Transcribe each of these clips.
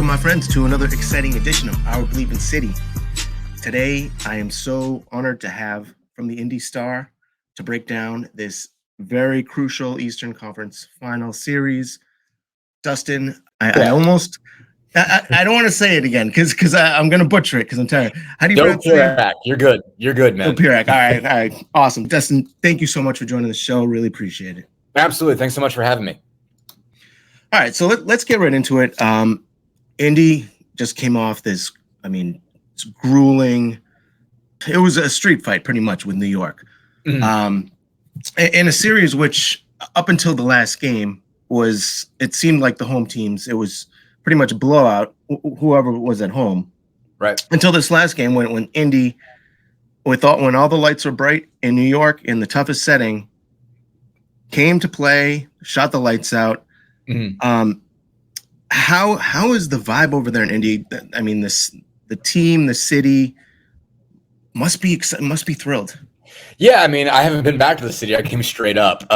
Welcome, my friends, to another exciting edition of Our Bleepin City. Today, I am so honored to have from the Indy Star to break down this very crucial Eastern Conference Final Series. Dustin, I don't want to say it again because I'm going to butcher it because I'm tired. How do you pronounce it? Dopirak. You're good. You're good, man. Dopirak. All right. Awesome. Dustin, thank you so much for joining the show. Really appreciate it. Absolutely. Thanks so much for having me. All right, so let's get right into it. Indy just came off this, it's grueling. It was a street fight pretty much with New York. Mm-hmm. In a series which, up until the last game, it seemed like the home teams, it was pretty much a blowout, whoever was at home. Right. Until this last game when Indy, when all the lights were bright in New York in the toughest setting, came to play, shot the lights out. Mm-hmm. How is the vibe over there in Indy? I mean, the team, the city must be thrilled. Yeah, I mean, I haven't been back to the city. I came straight up,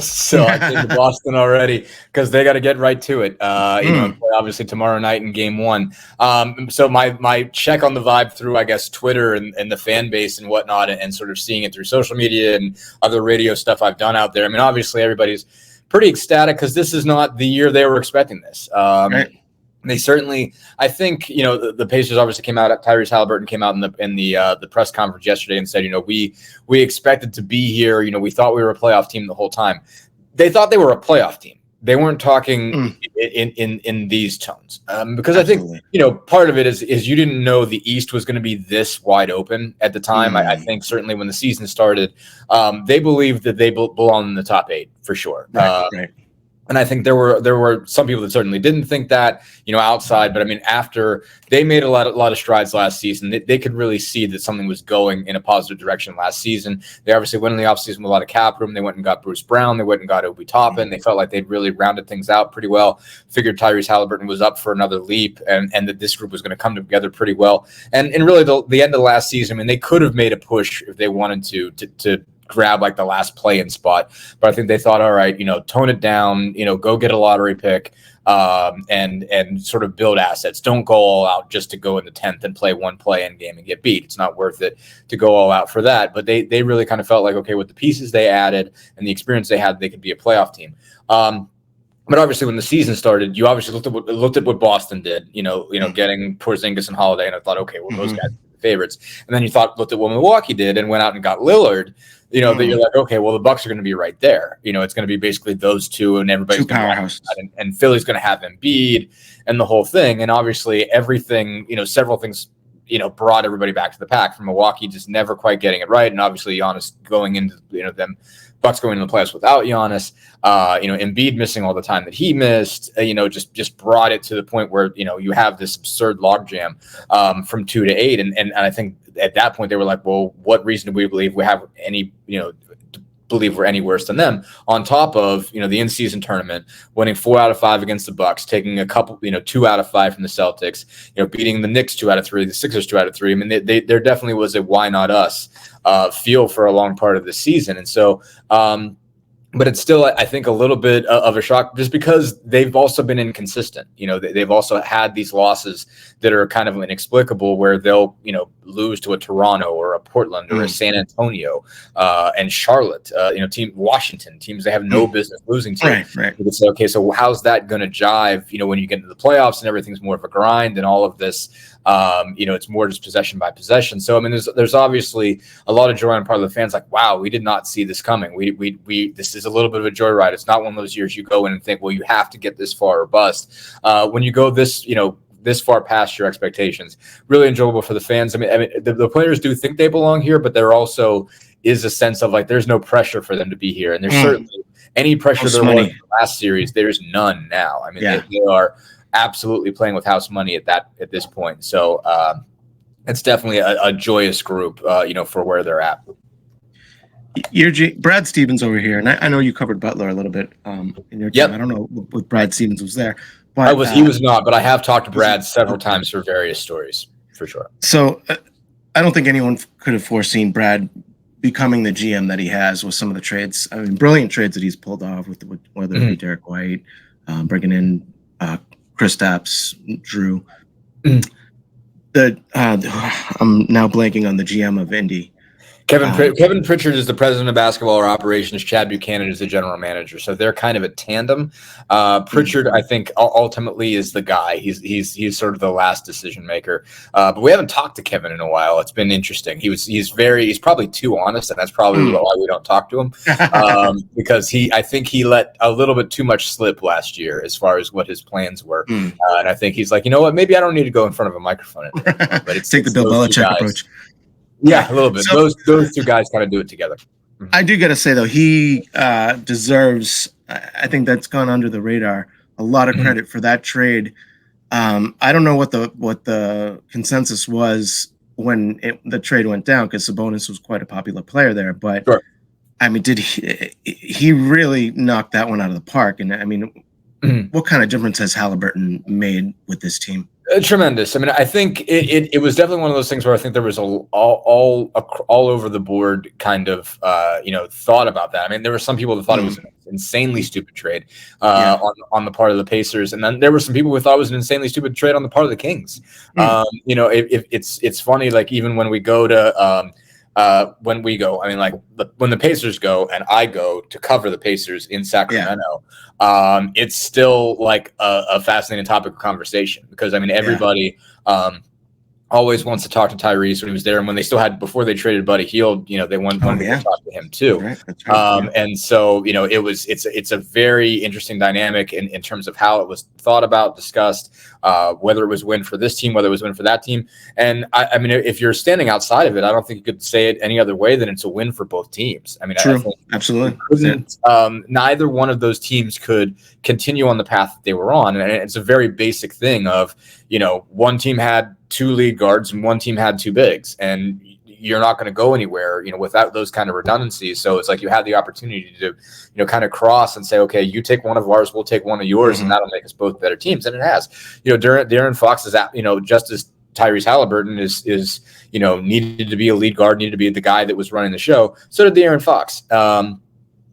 so I came to Boston already because they got to get right to it. Obviously tomorrow night in Game 1. So my check on the vibe through, I guess, Twitter and the fan base and whatnot, and sort of seeing it through social media and other radio stuff I've done out there. I mean, obviously everybody's pretty ecstatic because this is not the year they were expecting this. Right. They certainly, I think, the Pacers obviously came out. Tyrese Halliburton came out in the press conference yesterday and said, we expected to be here. We thought we were a playoff team the whole time. They thought they were a playoff team. They weren't talking in these tones because absolutely. I think, part of it is you didn't know the East was going to be this wide open at the time. I think certainly when the season started, they believed that they belong in the top 8 for sure. Right. And I think there were some people that certainly didn't think that, outside. But I mean, after they made a lot of strides last season, they could really see that something was going in a positive direction last season. They obviously went in the offseason with a lot of cap room. They went and got Bruce Brown. They went and got Obi Toppin. They felt like they'd really rounded things out pretty well. Figured Tyrese Halliburton was up for another leap and that this group was going to come together pretty well. And really the end of last season, I mean, they could have made a push if they wanted to grab like the last play-in spot, but I think they thought, all right, tone it down, go get a lottery pick, and sort of build assets. Don't go all out just to go in the 10th and play one play-in game and get beat. It's not worth it to go all out for that. But they really kind of felt like, okay, with the pieces they added and the experience they had, they could be a playoff team. But obviously, when the season started, you obviously looked at what Boston did. Getting Porzingis and Holiday, and I thought, okay, well, those guys are the favorites. And then you looked at what Milwaukee did and went out and got Lillard. That you're like, okay, well, the Bucks are going to be right there. It's going to be basically those two, and everybody's going to and Philly's going to have Embiid and the whole thing. And obviously, everything, several things, brought everybody back to the pack. From Milwaukee just never quite getting it right, and obviously Giannis going into them. Bucks going into the playoffs without Giannis, Embiid missing all the time that he missed, just brought it to the point where, you have this absurd logjam from 2 to 8. And I think at that point they were like, well, what reason do we believe we have any, believe we're any worse than them, on top of, the in-season tournament, winning 4 out of 5 against the Bucks, taking a couple, 2 out of 5 from the Celtics, beating the Knicks 2 out of 3, the Sixers 2 out of 3. I mean, there definitely was a why not us feel for a long part of the season. And so, but it's still, I think, a little bit of a shock just because they've also been inconsistent. They've also had these losses that are kind of inexplicable where they'll, lose to a Toronto or a Portland or a San Antonio and Charlotte, team Washington, teams they have no business losing to. Right. It's okay, so how's that going to jive, when you get into the playoffs and everything's more of a grind and all of this, it's more just possession by possession. So, I mean, there's obviously a lot of joy on part of the fans like, wow, we did not see this coming. We this is a little bit of a joyride. It's not one of those years you go in and think, well, you have to get this far or bust. When you go this far past your expectations, really enjoyable for the fans. I mean, the players do think they belong here, but there also is a sense of like, there's no pressure for them to be here. And there's certainly any pressure there was in the last series. There's none now. I mean, they are absolutely playing with house money at this point. So it's definitely a joyous group, for where they're at. Brad Stevens over here, and I know you covered Butler a little bit in your time. I don't know what Brad Stevens was there. But, he was not, but I have talked to Brad several times for various stories, for sure. So I don't think anyone could have foreseen Brad becoming the GM that he has with some of the trades. I mean, brilliant trades that he's pulled off with whether it be Derek White, bringing in Kristaps, Drew. Mm. I'm now blanking on the GM of Indy. Kevin Pritchard is the president of basketball or operations. Chad Buchanan is the general manager. So they're kind of a tandem. Pritchard, I think, ultimately is the guy. He's sort of the last decision maker. But we haven't talked to Kevin in a while. It's been interesting. He's probably too honest, and that's probably why we don't talk to him. Because I think he let a little bit too much slip last year as far as what his plans were. And I think he's like, you know what, maybe I don't need to go in front of a microphone anymore. But take the Bill Belichick approach. Yeah, a little bit. So, those two guys kind of do it together. I do got to say, though, he deserves, I think that's gone under the radar, a lot of credit for that trade. I don't know what the consensus was when the trade went down, because Sabonis was quite a popular player there. But, sure. I mean, he really knocked that one out of the park. And, I mean, what kind of difference has Halliburton made with this team? Tremendous. I mean, I think it was definitely one of those things where I think there was all over the board kind of thought about that. I mean, there were some people that thought it was an insanely stupid trade on the part of the Pacers, and then there were some people who thought it was an insanely stupid trade on the part of the Kings. It's funny, like even when we go to when the Pacers go and I go to cover the Pacers in Sacramento, it's still like a fascinating topic of conversation, because I mean, everybody always wants to talk to Tyrese when he was there, and when they still had, before they traded Buddy Hield, they wanted to talk to him too. That's right. And so it's a very interesting dynamic in terms of how it was thought about, discussed, whether it was win for this team, whether it was win for that team. And I mean, if you're standing outside of it, I don't think you could say it any other way than it's a win for both teams. I mean, true. I think absolutely. Neither one of those teams could continue on the path that they were on, and it's a very basic thing of, one team had 2 lead guards and one team had 2 bigs, and you're not going to go anywhere, without those kind of redundancies. So it's like you had the opportunity to, kind of cross and say, okay, you take one of ours, we'll take one of yours, and that'll make us both better teams. And it has. De'Aaron Fox is at, just as Tyrese Halliburton is needed to be a lead guard, needed to be the guy that was running the show. So did De'Aaron Fox.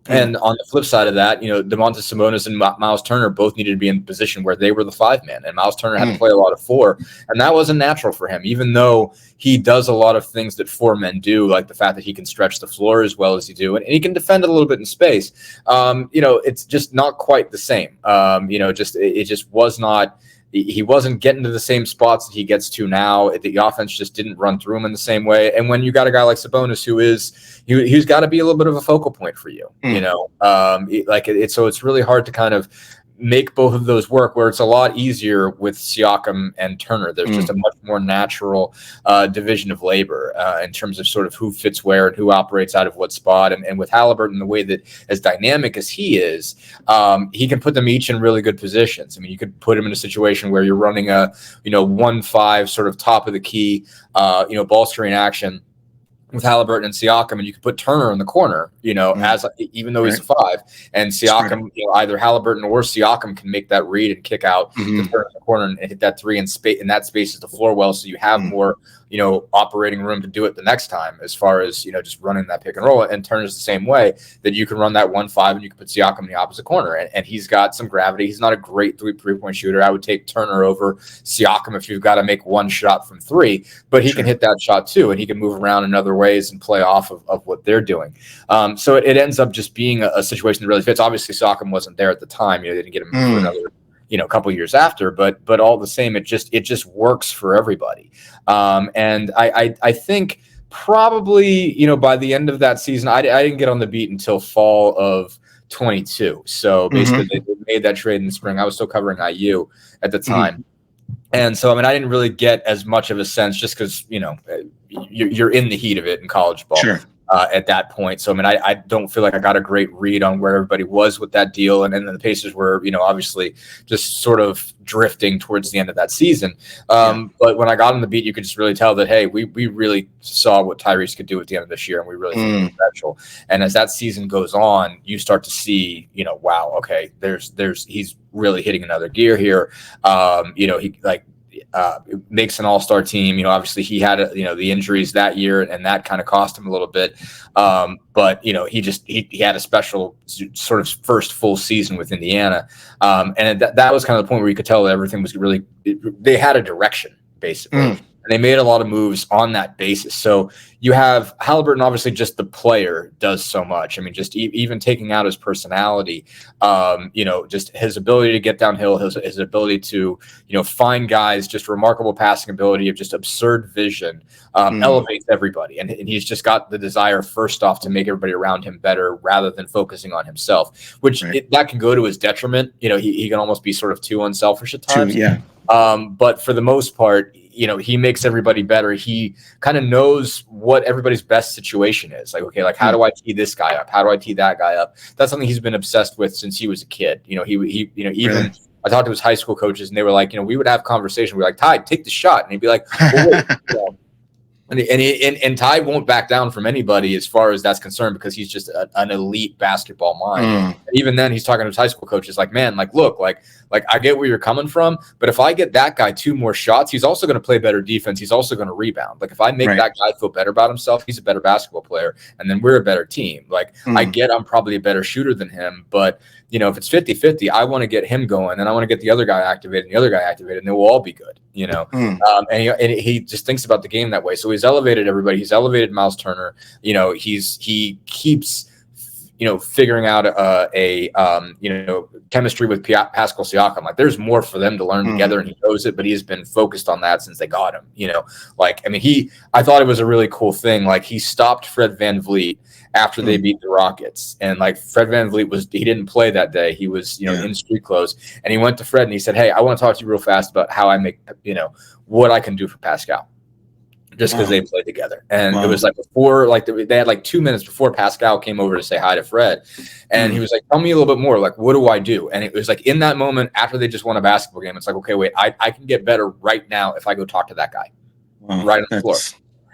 And on the flip side of that, Domantas Sabonis and Miles Turner both needed to be in a position where they were the 5-man, and Miles Turner had to play a lot of 4, and that wasn't natural for him, even though he does a lot of things that 4 men do, like the fact that he can stretch the floor as well as he do, and he can defend a little bit in space. It's just not quite the same. It just was not. He wasn't getting to the same spots that he gets to now. The offense just didn't run through him in the same way. And when you got a guy like Sabonis, he's got to be a little bit of a focal point for you, so it's really hard to kind of make both of those work, where it's a lot easier with Siakam and Turner. There's just a much more natural division of labor in terms of sort of who fits where and who operates out of what spot. And with Halliburton, the way that, as dynamic as he is, he can put them each in really good positions. I mean, you could put him in a situation where you're running a 1-5 sort of top of the key ball screen action with Halliburton and Siakam, and you could put Turner in the corner, as even though he's a 5, and Siakam, either Halliburton or Siakam can make that read and kick out the Turner in the corner and hit that 3 in space, and that spaces the floor well, so you have more operating room to do it the next time, as far as just running that pick and roll. And Turner's the same way, that you can run that 1-5 and you can put Siakam in the opposite corner, and he's got some gravity. He's not a great 3-point shooter. I would take Turner over Siakam if you've got to make one shot from 3, but he can hit that shot too, and he can move around in other ways and play off of what they're doing. So it ends up just being a situation that really fits. Obviously, Siakam wasn't there at the time. They didn't get him for another couple years after, but all the same, it just works for everybody. And I think probably by the end of that season, I didn't get on the beat until fall of 22. So basically, they made that trade in the spring. I was still covering IU at the time. And so, I mean, I didn't really get as much of a sense, just because, you're in the heat of it in college ball at that point. So, I mean, I don't feel like I got a great read on where everybody was with that deal. And then the Pacers were, obviously just sort of drifting towards the end of that season. But when I got on the beat, you could just really tell that, hey, we really saw what Tyrese could do at the end of this year, and we really think he was special. And as that season goes on, you start to see, wow, okay, he's really hitting another gear here. makes an all-star team. You know, obviously he had the injuries that year, and that kind of cost him a little bit. But you know, he had a special sort of first full season with Indiana, and that was kind of the point where you could tell that everything was really they had a direction basically. And they made a lot of moves on that basis. So you have Halliburton, obviously, just the player does so much. I mean, just even taking out his personality, just his ability to get downhill, his ability to, find guys, just remarkable passing ability of just absurd vision, elevates everybody. And he's just got the desire, first off, to make everybody around him better rather than focusing on himself, which that can go to his detriment. You know, he can almost be sort of too unselfish at times. But for the most part, he makes everybody better. He kind of knows what everybody's best situation is. Like, okay, like how do I tee this guy up? How do I tee that guy up? That's something he's been obsessed with since he was a kid. Even I talked to his high school coaches, and they were like, we would have conversation. We're like, Ty, take the shot, and he'd be like, well, wait, And Ty won't back down from anybody as far as that's concerned, because he's just an elite basketball mind. Even then, he's talking to his high school coaches like, man, like, look, like I get where you're coming from, but if I get that guy 2 more shots, he's also going to play better defense. He's also going to rebound. Like, if I make that guy feel better about himself, he's a better basketball player, and then we're a better team. Like, I get I'm probably a better shooter than him, but if it's 50-50, I want to get him going, and I want to get the other guy activated, and the other guy activated, and they will all be good, and he just thinks about the game that way. So he's elevated everybody. He's elevated Miles Turner. He keeps, figuring out a chemistry with Pascal Siakam. Like, there's more for them to learn together, and he knows it, but he has been focused on that since they got him, I thought it was a really cool thing. Like, he stopped Fred VanVleet after they beat the Rockets. And like, Fred VanVleet he didn't play that day. He was, in street clothes, and he went to Fred and he said, hey, I want to talk to you real fast about how I make, what I can do for Pascal, just because they played together. And it was like before, like they had like 2 minutes before Pascal came over to say hi to Fred. And he was like, tell me a little bit more. Like, what do I do? And it was like, in that moment, after they just won a basketball game, it's like, okay, wait, I can get better right now if I go talk to that guy right on the floor.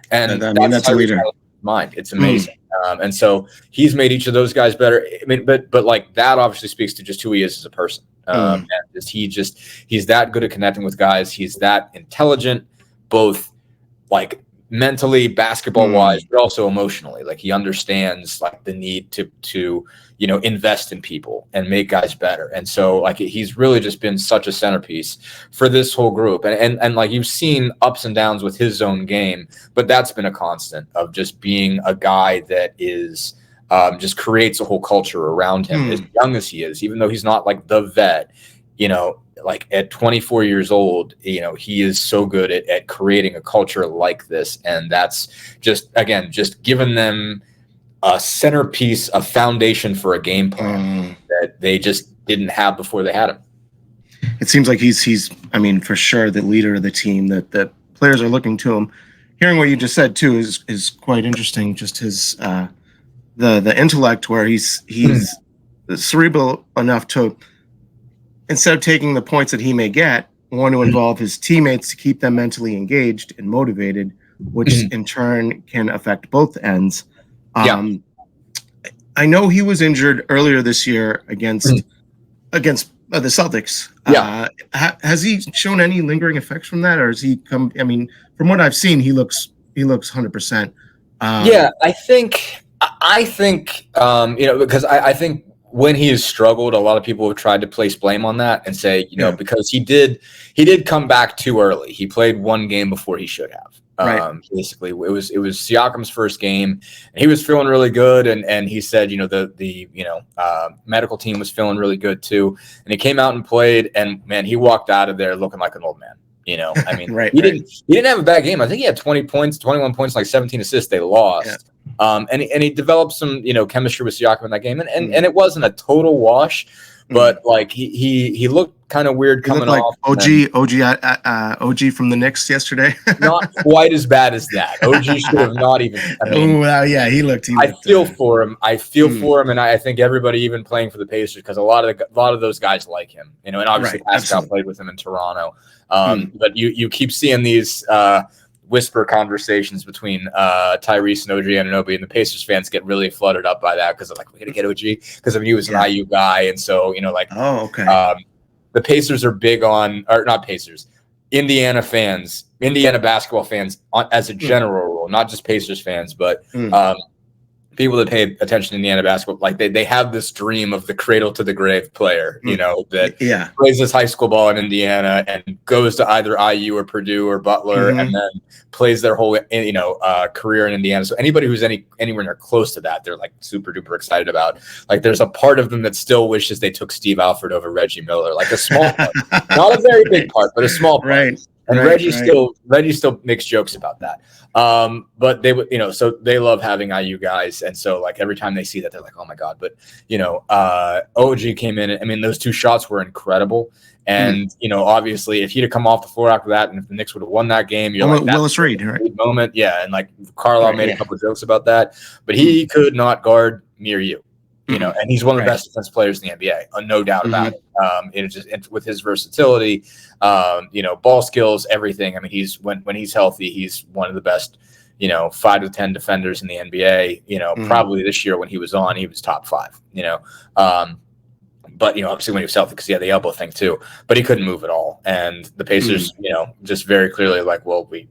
And that's a leader. Mind. It's amazing. And so he's made each of those guys better. I mean, but like, that obviously speaks to just who he is as a person. And he's that good at connecting with guys. He's that intelligent, both like mentally, basketball wise, but also emotionally. Like, he understands like the need to invest in people and make guys better. And so like, he's really just been such a centerpiece for this whole group. And like, you've seen ups and downs with his own game, but that's been a constant of just being a guy that is just creates a whole culture around him, as young as he is, even though he's not like the vet, like at 24 years old, he is so good at creating a culture like this. And that's just giving them a centerpiece, a foundation for a game plan that they just didn't have before they had him. It seems like he's I mean, for sure, the leader of the team, that the players are looking to him. Hearing what you just said too is quite interesting. Just his the intellect, where he's cerebral enough to, instead of taking the points that he may get, want to involve his teammates to keep them mentally engaged and motivated, which in turn can affect both ends. I know he was injured earlier this year against the Celtics. Has he shown any lingering effects from that, or has he come? I mean, from what I've seen, he looks 100%. I think because I think when he has struggled, a lot of people have tried to place blame on that and say, because he did come back too early. He played 1 game before he should have. Basically, it was Siakam's first game, and he was feeling really good. And he said, the medical team was feeling really good too. And he came out and played, and man, he walked out of there looking like an old man. I mean, he didn't have a bad game. I think he had 20 points, 21 points, like 17 assists. They lost. And he developed some, chemistry with Siakam in that game. And it wasn't a total wash, but like he looked kind of weird coming like off. OG from the Knicks yesterday. Not quite as bad as that. OG should have not even. He looked. I feel for him. For him, and I think everybody, even playing for the Pacers, because a lot of those guys like him. And obviously Pascal played with him in Toronto. But you keep seeing these whisper conversations between Tyrese and OG Anunoby, and the Pacers fans get really flooded up by that, because they're like, we're gonna get OG because he was an IU guy, and so the Pacers are big on, or not Pacers. Indiana fans, Indiana basketball fans, as a general rule, not just Pacers fans, but people that pay attention to Indiana basketball, like they have this dream of the cradle to the grave player, that plays his high school ball in Indiana and goes to either IU or Purdue or Butler, and then plays their whole career in Indiana. So anybody who's anywhere near close to that, they're like super duper excited about. Like there's a part of them that still wishes they took Steve Alford over Reggie Miller, like a small part, not a very big part, but a small part. Right. And Reggie still makes jokes about that. But they would, so they love having IU guys. And so like every time they see that, they're like, oh my God. But, OG came in. I mean, those two shots were incredible. And, obviously if he'd have come off the floor after that, and if the Knicks would have won that game, you're like, Willis Reed, right? Moment. Yeah. And like Carlisle made a couple of jokes about that, but he could not guard near you. And he's one of the best defensive players in the NBA, no doubt about it. With his versatility, ball skills, everything. I mean, when he's healthy, he's one of the best, 5 to 10 defenders in the NBA. Probably this year when he was on, he was top 5. But obviously when he was healthy, because he had the elbow thing too, but he couldn't move at all. And the Pacers, just very clearly like, well, we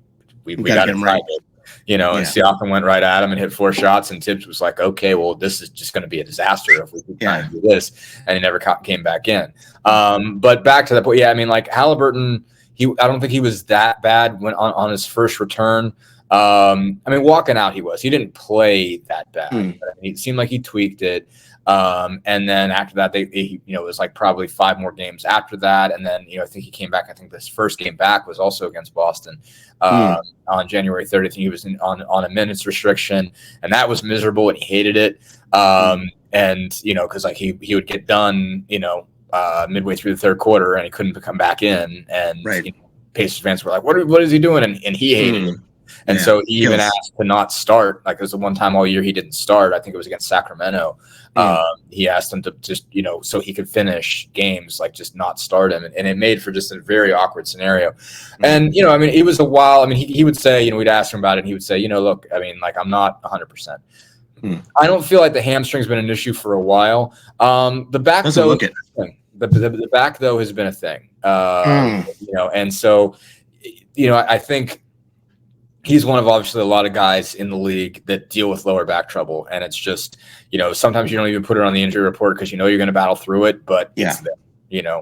got to try it. And Siakam went right at him and hit 4 shots, and Tibbs was like, okay, well, this is just going to be a disaster if we keep trying to do this. And he never came back in. But back to that point, I mean, like Halliburton, I don't think he was that bad when on his first return. I mean, walking out, he didn't play that bad. But, I mean, it seemed like he tweaked it. And then after that, it was like probably 5 more games after that. And then, I think he came back. I think this first game back was also against Boston on January 30th. He was on a minutes restriction, and that was miserable, and he hated it. And, because like he would get done, midway through the third quarter, and he couldn't come back in. And Pacers fans were like, what is he doing? And he hated it. And so he even asked to not start. Like, it was the one time all year he didn't start. I think it was against Sacramento. He asked him to just, so he could finish games, like just not start him. And it made for just a very awkward scenario. And, I mean, it was a while. I mean, he would say, we'd ask him about it, and he would say, look, I mean, like, I'm not 100%. I don't feel like the hamstring's been an issue for a while. The back, though, the back, though, has been a thing. And so, I think he's one of obviously a lot of guys in the league that deal with lower back trouble. And it's just, sometimes you don't even put it on the injury report because you're going to battle through it, but it's there,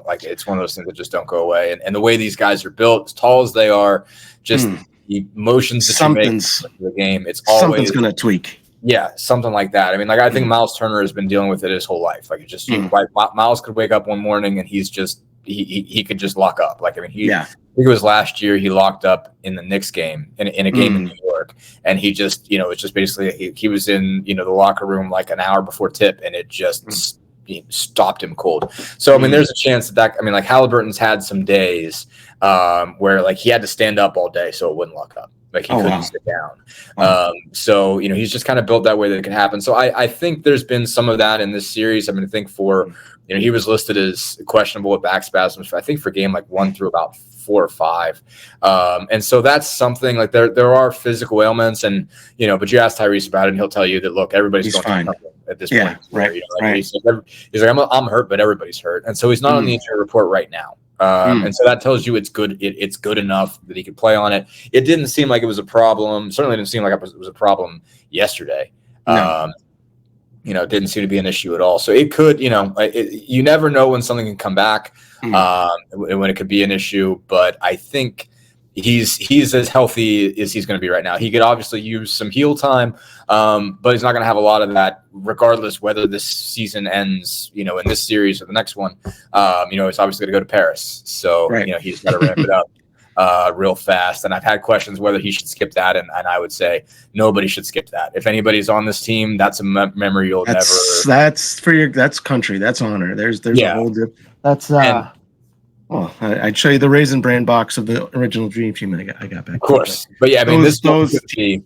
like it's one of those things that just don't go away. And the way these guys are built, as tall as they are, just the motions that you make in the game, it's always something's going to tweak. Yeah, something like that. I mean, like I think Miles Turner has been dealing with it his whole life. Like it just like Miles could wake up one morning and he's just he could just lock up. Like I mean, I think it was last year he locked up in the Knicks game in a game in New York, and he just it's just basically he was in the locker room like an hour before tip, and it just stopped him cold. So I mean, there's a chance that I mean, like Halliburton's had some days where like he had to stand up all day so it wouldn't lock up. Like he couldn't sit down. So, he's just kind of built that way that it can happen. So I think there's been some of that in this series. I mean, I think for, he was listed as questionable with back spasms, I think for game like 1 through about 4 or 5. And so that's something like there are physical ailments and, but you ask Tyrese about it and he'll tell you that, look, everybody's going fine at this point. Right. He's like, I'm hurt, but everybody's hurt. And so he's not on the injury report right now. And so that tells you it's good. It's good enough that he could play on it. It didn't seem like it was a problem. Certainly didn't seem like it was a problem yesterday. No. It didn't seem to be an issue at all. So it could, you never know when something can come back, when it could be an issue. But I think he's as healthy as he's going to be right now. He could obviously use some heal time, but he's not going to have a lot of that, regardless whether this season ends, in this series or the next one. He's obviously going to go to Paris, so he's got to ramp it up real fast. And I've had questions whether he should skip that, and I would say nobody should skip that. If anybody's on this team, that's a memory you'll never. That's that's country. That's honor. There's a whole. That's. Well, I'd show you the Raisin Bran box of the original Dream Team I got back. Of course. But yeah, I mean, this could be,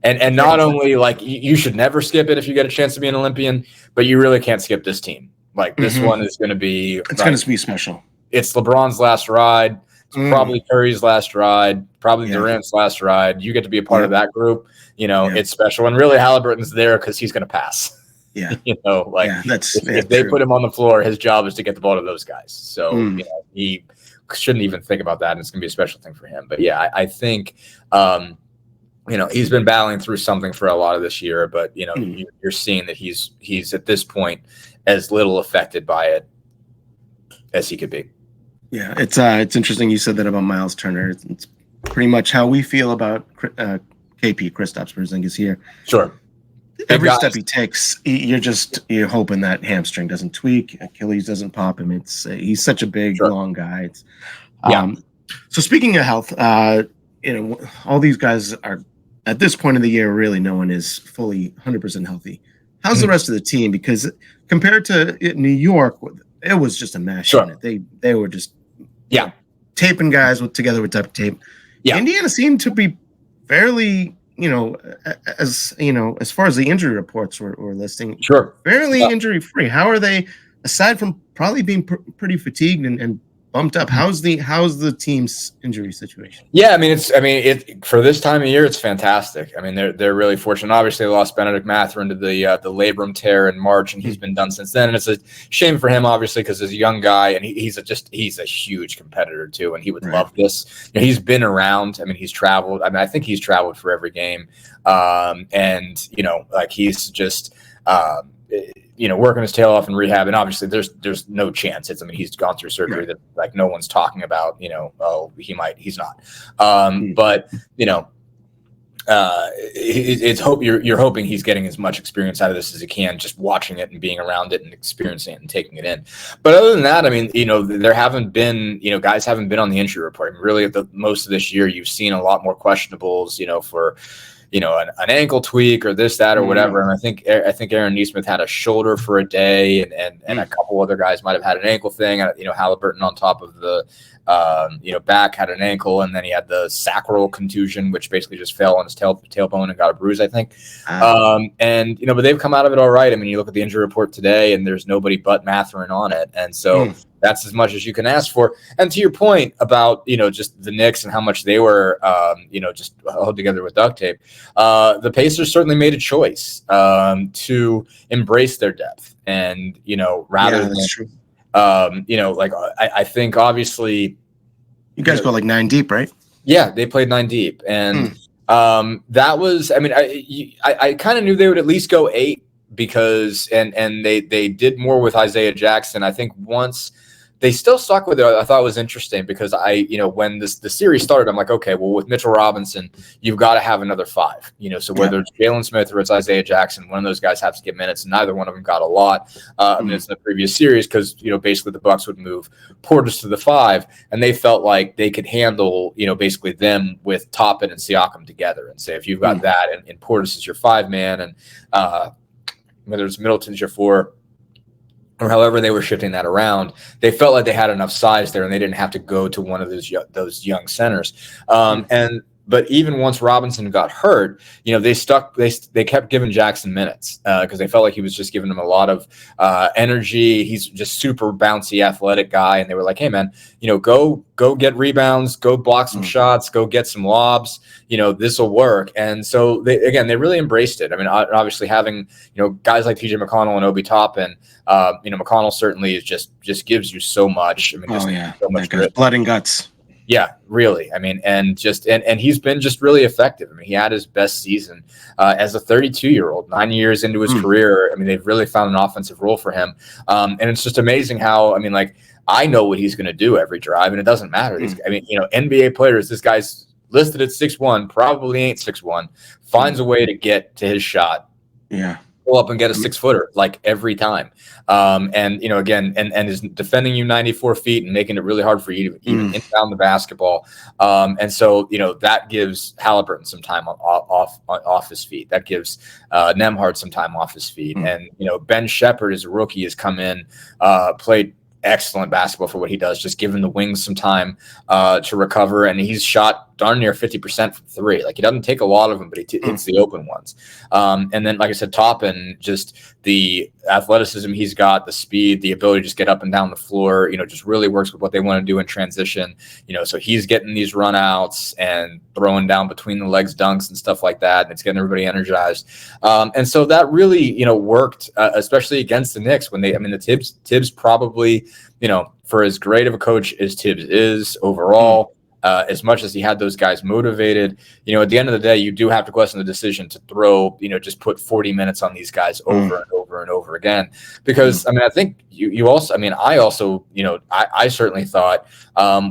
And not only like you should never skip it if you get a chance to be an Olympian, but you really can't skip this team. Like this one is going to be. It's going to be special. It's LeBron's last ride. It's probably Curry's last ride. Probably Durant's last ride. You get to be a part of that group. It's special. And really, Halliburton's there because he's going to pass. Yeah. If they put him on the floor, his job is to get the ball to those guys. So, he shouldn't even think about that. And it's going to be a special thing for him. But yeah, I think, he's been battling through something for a lot of this year, but you're seeing that he's at this point as little affected by it as he could be. Yeah, it's interesting you said that about Miles Turner. It's pretty much how we feel about KP, Kristaps Porzingis here. Sure. Every step he takes, you're hoping that hamstring doesn't tweak, Achilles doesn't pop him. He's such a big, long guy. So speaking of health, all these guys are at this point of the year. Really, no one is fully 100% healthy. How's the rest of the team? Because compared to New York, it was just a mash unit. They were just taping guys together with duct tape. Yeah. Indiana seemed to be fairly, as far as the injury reports were listing, fairly injury free. How are they, aside from probably being pretty fatigued and bumped up? How's the team's injury situation? Yeah, it for this time of year, it's fantastic. I mean, they're really fortunate. Obviously, they lost Benedict Mathurin to the labrum tear in March, and he's been done since then. And it's a shame for him, obviously, because he's a young guy, and he's a huge competitor too, and he would love this. He's been around. I mean, he's traveled. I think he's traveled for every game, and he's just. Working his tail off in rehab, and obviously there's no chance. He's gone through surgery that no one's talking about. He might, he's not. But it's hope you're hoping he's getting as much experience out of this as he can, just watching it and being around it and experiencing it and taking it in. But other than that, there haven't been, guys haven't been on the injury report. Really, most of this year, you've seen a lot more questionables, for. An ankle tweak or this, that, or whatever. And I think Aaron Nesmith had a shoulder for a day, and a couple other guys might have had an ankle thing. Halliburton on top of the back had an ankle, and then he had the sacral contusion, which basically just fell on his tailbone and got a bruise, I think. But they've come out of it all right. You look at the injury report today, and there's nobody but Mathurin on it, and so. That's as much as you can ask for. And to your point about, just the Knicks and how much they were, just held together with duct tape, the Pacers certainly made a choice to embrace their depth. And, rather than, that's true. I think obviously. You guys go like 9 deep, right? Yeah, they played 9 deep. And that was, I kind of knew they would at least go 8 because, and they did more with Isaiah Jackson. I think once. They still stuck with it. I thought it was interesting because when the series started, I'm like, okay, well, with Mitchell Robinson, you've got to have another 5. So whether it's Jalen Smith or it's Isaiah Jackson, one of those guys has to get minutes, and neither one of them got a lot minutes in the previous series because basically the Bucks would move Portis to the 5, and they felt like they could handle basically them with Toppin and Siakam together, and say if you've got that and Portis is your 5 man, and whether it's Middleton's your 4. Or however they were shifting that around, they felt like they had enough size there, and they didn't have to go to one of those young centers. But even once Robinson got hurt, they kept giving Jackson minutes because they felt like he was just giving them a lot of energy. He's just super bouncy, athletic guy, and they were like, "Hey, man, go get rebounds, go block some shots, go get some lobs. This will work." And so they really embraced it. Obviously having guys like TJ McConnell and Obi Toppin, McConnell certainly is just gives you so much. So much blood and guts. Yeah, really. And he's been just really effective. He had his best season as a 32-year-old, 9 years into his career. They've really found an offensive role for him. And it's just amazing how, I know what he's going to do every drive, and it doesn't matter. NBA players, this guy's listed at 6'1", probably ain't 6'1", finds a way to get to his shot. Yeah. Pull up and get a 6-footer like every time. And is defending you 94 feet and making it really hard for you to even inbound the basketball. And so, that gives Halliburton some time off his feet. That gives Nembhard some time off his feet. And, Ben Shepherd as a rookie has come in, played excellent basketball for what he does, just giving the wings some time to recover. And he's shot darn near 50% from three. Like, he doesn't take a lot of them, but he hits the open ones. And then, like I said, Toppin, just the athleticism he's got, the speed, the ability to just get up and down the floor, just really works with what they want to do in transition. So he's getting these run outs and throwing down between the legs dunks and stuff like that. And it's getting everybody energized. And so that really, worked, especially against the Knicks when the Tibbs probably, for as great of a coach as Tibbs is overall, as much as he had those guys motivated, at the end of the day, you do have to question the decision to throw, just put 40 minutes on these guys over and over and over again. Because, I think you also, I also, I certainly thought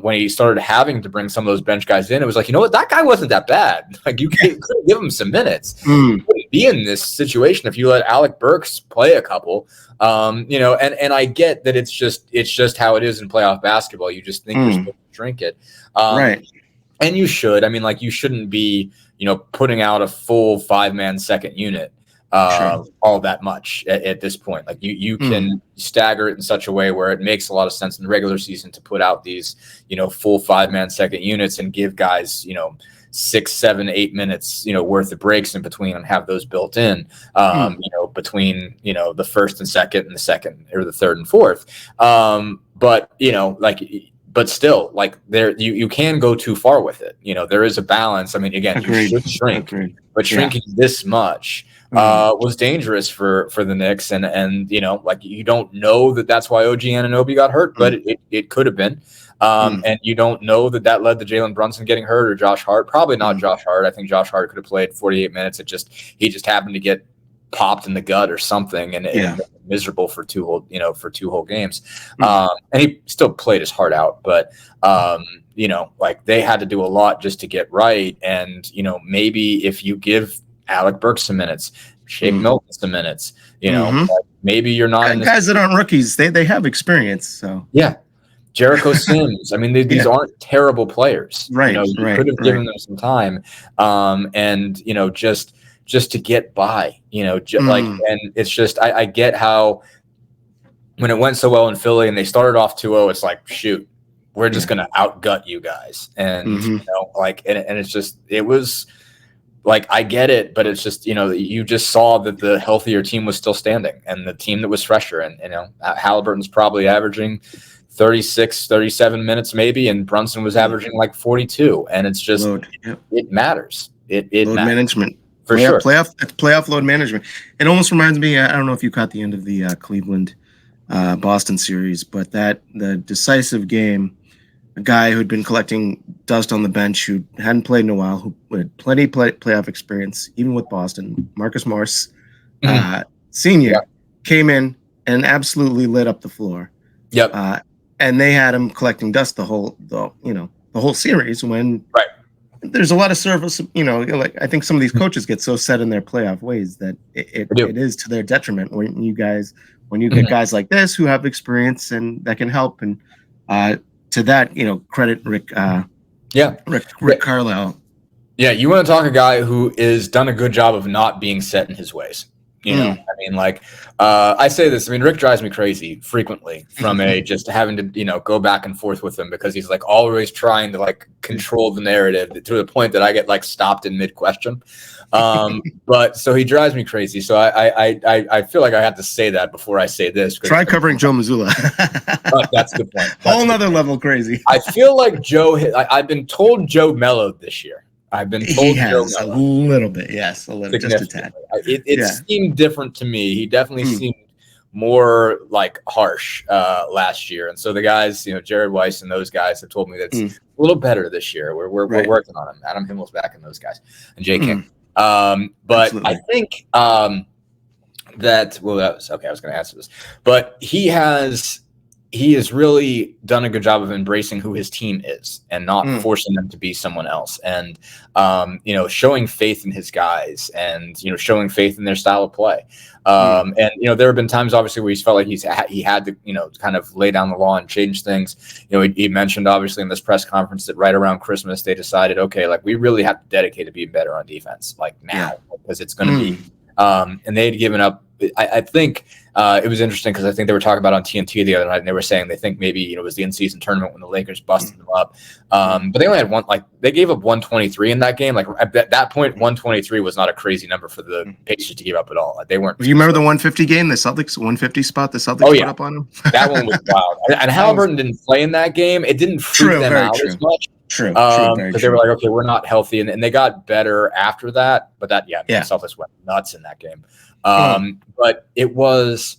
when he started having to bring some of those bench guys in, it was like, what, that guy wasn't that bad. Like, you could give him some minutes. You wouldn't be in this situation if you let Alec Burks play a couple. And I get that it's just how it is in playoff basketball. You just think you're supposed to drink it. Right. And you should. You shouldn't be, putting out a full 5-man second unit all that much at this point. Like, you can stagger it in such a way where it makes a lot of sense in the regular season to put out these, full 5-man second units and give guys, 6, 7, 8 minutes, worth of breaks in between and have those built in, between, the first and second and the second or the third and fourth. But still, like, there, you can go too far with it. There is a balance. Again, Agreed. you should shrink, but shrinking this much was dangerous for the Knicks. And you don't know that's why OG Anunoby got hurt, but it could have been. And you don't know that led to Jalen Brunson getting hurt or Josh Hart. Probably not Josh Hart. I think Josh Hart could have played 48 minutes. He just happened to get popped in the gut or something, and it made him miserable for two whole games. And he still played his heart out, but they had to do a lot just to get right. And maybe if you give Alec Burks some minutes, Shake Milton some minutes, maybe you're not in guys that aren't rookies. They have experience. So Jericho Sims. These aren't terrible players. Right. You could have given them some time. And just to get by, and it's just, I get how when it went so well in Philly and they started off 2-0, it's like, shoot, we're just going to outgut you guys. And, and it's just, it was like, I get it, but it's just, you just saw that the healthier team was still standing and the team that was fresher. And, Halliburton's probably averaging 36, 37 minutes maybe, and Brunson was averaging like 42. And it's just, it matters. It load matters. Management. For sure. Playoff load management. It almost reminds me, I don't know if you caught the end of the Cleveland Boston series, but the decisive game, a guy who'd been collecting dust on the bench, who hadn't played in a while, who had plenty of playoff experience, even with Boston, Marcus Morris, senior, came in and absolutely lit up the floor. Yep. And they had him collecting dust the whole series when there's a lot of service, like I think some of these coaches get so set in their playoff ways that it is to their detriment when you get guys like this who have experience and that can help. And to that, credit Rick Carlisle. Yeah, you want to talk a guy who is done a good job of not being set in his ways. I say this, Rick drives me crazy frequently from just having to, go back and forth with him because he's like always trying to like control the narrative to the point that I get like stopped in mid question. But so he drives me crazy. So I feel like I have to say that before I say this. Try covering Joe Mazzulla. That's the point. Whole nother level crazy. I feel like I've been told Joe mellowed this year. I've been told he has a little bit, just a tad. It seemed different to me. He definitely seemed more like harsh last year, and so the guys, Jared Weiss and those guys have told me that it's a little better this year. We're working on him. Adam Himmel's back in those guys, and Jay King. But absolutely. I think that was okay. I was going to answer this, but he has really done a good job of embracing who his team is and not forcing them to be someone else. And, showing faith in his guys and, showing faith in their style of play. And, there have been times obviously where he's felt like he had to, kind of lay down the law and change things. He mentioned obviously in this press conference that right around Christmas, they decided, okay, like we really have to dedicate to being better on defense, like now, because it's going to be, and they had given up, I think it was interesting because I think they were talking about on TNT the other night, and they were saying they think maybe it was the in-season tournament when the Lakers busted them up, but they only had one. Like they gave up 123 in that game. Like at that point, 123 was not a crazy number for the Pacers to give up at all. Like, they weren't. You remember the 150 game, the Celtics 150 spot the Celtics put up on them? That one was wild. And Halliburton didn't play in that game. It didn't freak them out as much. True. Because they were like, okay, we're not healthy, and they got better after that. But the Celtics went nuts in that game. But it was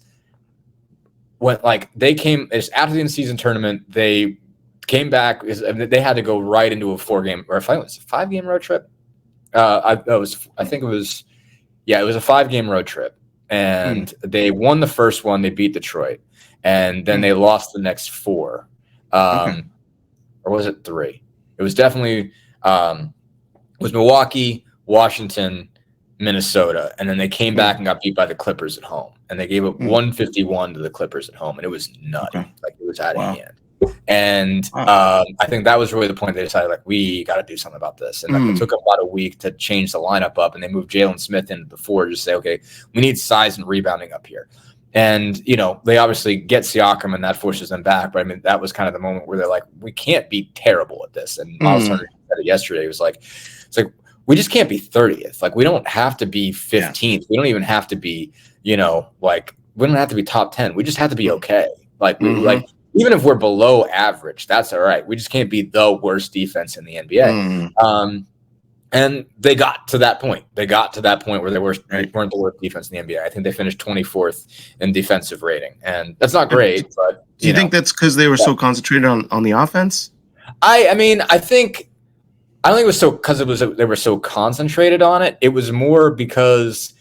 when they came after the in-season tournament. They came back. They had to go right into a 4-game, or if it was a 5-game road trip. It was a 5-game road trip, and they won the first one. They beat Detroit, and then they lost the next 4, or was it 3? It was definitely was Milwaukee, Washington, Minnesota, and then they came back and got beat by the Clippers at home, and they gave up 151 to the Clippers at home, and it was nutty. Like it was out of hand. And I think that was really the point. They decided we got to do something about this, and it took them about a week to change the lineup up, and they moved Jalen Smith into the 4 to say, okay, we need size and rebounding up here. And, they obviously get Siakam, and that forces them back. But, I mean, that was kind of the moment where they're like, we can't be terrible at this. And Miles Turner said it yesterday. It was like, we just can't be 30th. Like, we don't have to be 15th. We don't even have to be, we don't have to be top 10. We just have to be okay. Even if we're below average, that's all right. We just can't be the worst defense in the NBA. And they got to that point. They got to that point where they weren't the worst defense in the NBA. I think they finished 24th in defensive rating, and that's not great. But do you think that's because they were so concentrated on the offense? I think it was so because they were so concentrated on it. It was more because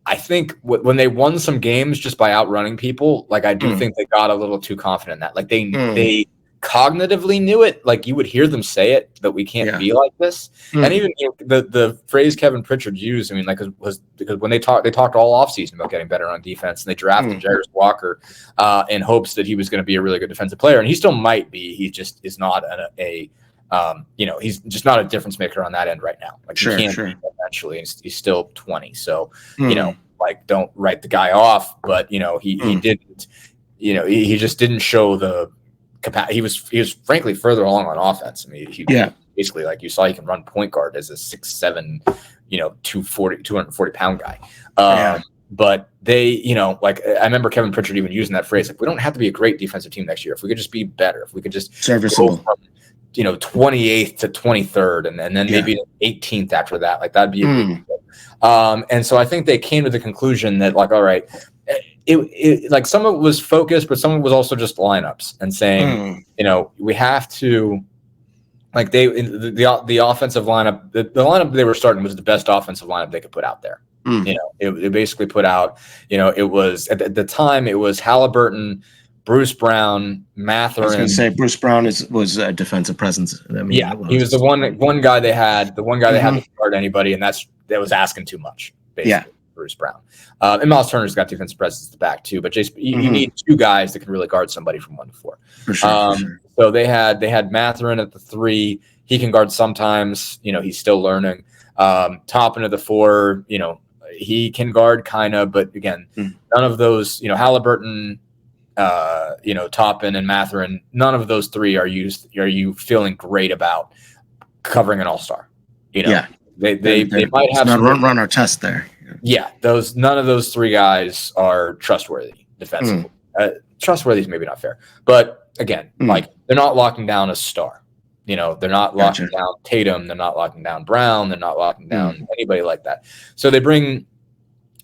I think when they won some games just by outrunning people, I do think they got a little too confident in that. They cognitively knew it. You would hear them say it, that we can't be like this. And even the phrase Kevin Pritchard used, was because when they talked all offseason about getting better on defense, and they drafted Jarvis Walker in hopes that he was going to be a really good defensive player, and he still might be. He just is not he's just not a difference maker on that end right now. He can't be eventually. He's still 20, so don't write the guy off. But he didn't. He just didn't show the capacity. He was frankly further along on offense. I mean, he basically, like you saw, he can run point guard as a 6'7", 240 pound guy. But they, I remember Kevin Pritchard even using that phrase, we don't have to be a great defensive team next year. If we could just be better, if we could just serviceable, go from, 28th to 23rd, and then maybe 18th after that, that'd be a big deal. And so I think they came to the conclusion that, all right, it some of it was focused, but some of it was also just lineups and saying, we have to, the offensive lineup, the lineup they were starting was the best offensive lineup they could put out there. It basically put out, it was at the time it was Halliburton, Bruce Brown, Mathurin. I was going to say Bruce Brown was a defensive presence. He was the one guy they had. The one guy they had to start anybody, and that was asking too much. Basically, Bruce Brown. And Miles Turner's got defensive presence at the back too. But you need 2 guys that can really guard somebody from 1 to 4. For sure. So they had Mathurin at the 3. He can guard sometimes. He's still learning. Toppin at the 4. He can guard kind of, but again, none of those. Halliburton. Toppin and Mathurin, none of those 3 are you feeling great about covering an all-star? They might have not run our test there. Yeah, none of those 3 guys are trustworthy defensively. Trustworthy is maybe not fair, but again, they're not locking down a star. They're not locking down Tatum. They're not locking down Brown. They're not locking down anybody like that. So they bring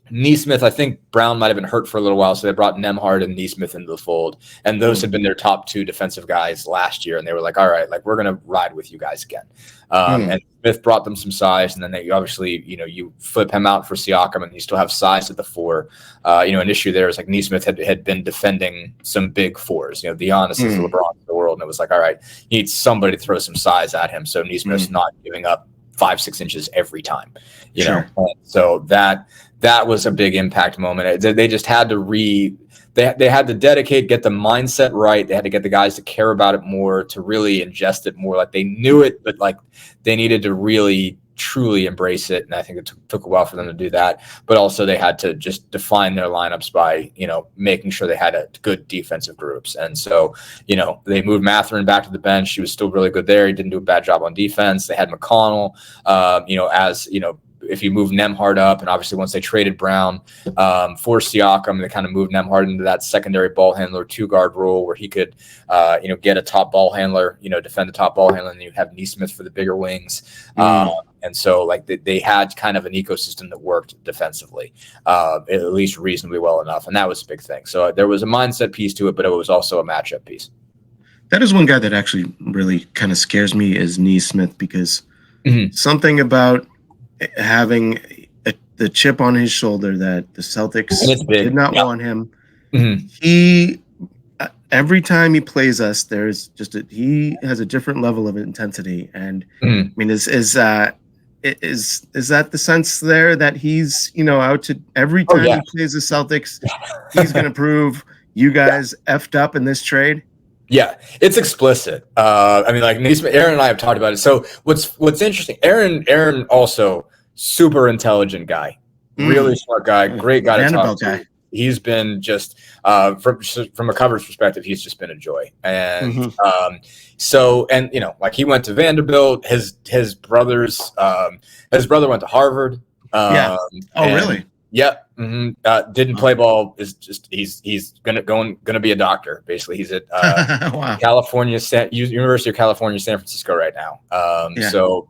Nesmith. I think Brown might have been hurt for a little while, so they brought Nembhard and Nesmith into the fold, and those had been their top 2 defensive guys last year, and they were like, all right, we're going to ride with you guys again. And Smith brought them some size, and then they obviously, you flip him out for Siakam, and you still have size at the 4. An issue there is Nesmith had been defending some big 4s. Giannis is the LeBron of the world, and it was like, all right, you need somebody to throw some size at him, so Nesmith's not giving up 5-6 inches every time. So that was a big impact moment. They just had to they had to get the mindset right. They had to get the guys to care about it more, to really ingest it more. They knew it, but they needed to really truly embrace it. And I think it took a while for them to do that, but also they had to just define their lineups by, making sure they had a good defensive groups. And so, they moved Mathurin back to the bench. He was still really good there. He didn't do a bad job on defense. They had McConnell, if you move Nembhard up, and obviously once they traded Brown for Siakam, they kind of moved Nembhard into that secondary ball handler 2-guard role where he could, get a top ball handler, defend the top ball handler, and then you have Nesmith for the bigger wings. And so they had kind of an ecosystem that worked defensively, at least reasonably well enough. And that was a big thing. So there was a mindset piece to it, but it was also a matchup piece. That is one guy that actually really kind of scares me is Nesmith, because something about having the chip on his shoulder that the Celtics did not want him. He every time he plays us, there's just he has a different level of intensity. And I mean, is that the sense there that he's out to every time he plays the Celtics, he's going to prove you guys effed up in this trade? Yeah, it's explicit. I mean, Nesmith, Aaron and I have talked about it. So what's interesting, Aaron also super intelligent guy, really smart guy, great guy to talk to. He's been just from a coverage perspective, he's just been a joy. And he went to Vanderbilt. His brother went to Harvard. Really? Yeah. Didn't play ball. Is just he's gonna be a doctor. Basically, he's at University of California, San Francisco right now. So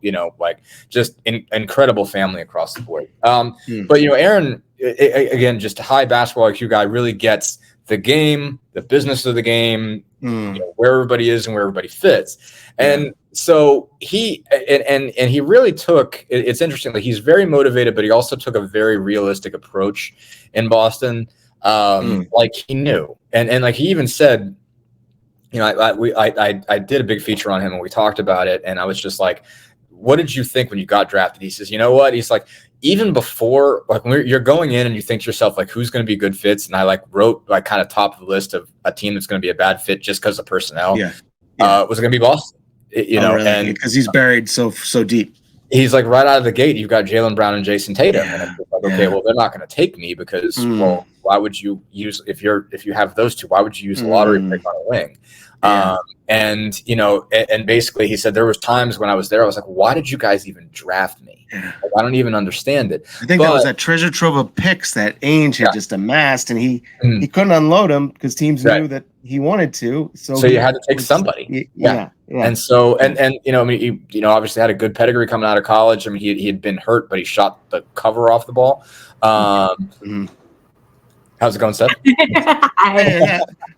just incredible family across the board. But Aaron, again, just a high basketball IQ guy, really gets the game, the business of the game, where everybody is and where everybody fits. And so he really took, it's interesting, he's very motivated, but he also took a very realistic approach in Boston. He knew, and he even said, I did a big feature on him and we talked about it. And I was just like, what did you think when you got drafted? He says, you know what? He's like, even before, when you're going in and you think to yourself, who's going to be good fits? And I wrote kind of top of the list of a team that's going to be a bad fit just because of personnel. Was it going to be Boston? Really? And because he's buried so deep. He's right out of the gate, you've got Jaylen Brown and Jason Tatum. And I'm just okay, well, they're not going to take me because, well, why would you use, if you have those two, why would you use a lottery pick on a wing? And basically he said there was times when I was there, I was like, why did you guys even draft me? I don't even understand it. I think that was that treasure trove of picks that Ainge had just amassed, and he couldn't unload them because teams knew that he wanted to. So you had to take somebody. And so, he obviously had a good pedigree coming out of college. I mean, he had been hurt, but he shot the cover off the ball. How's it going, Seth?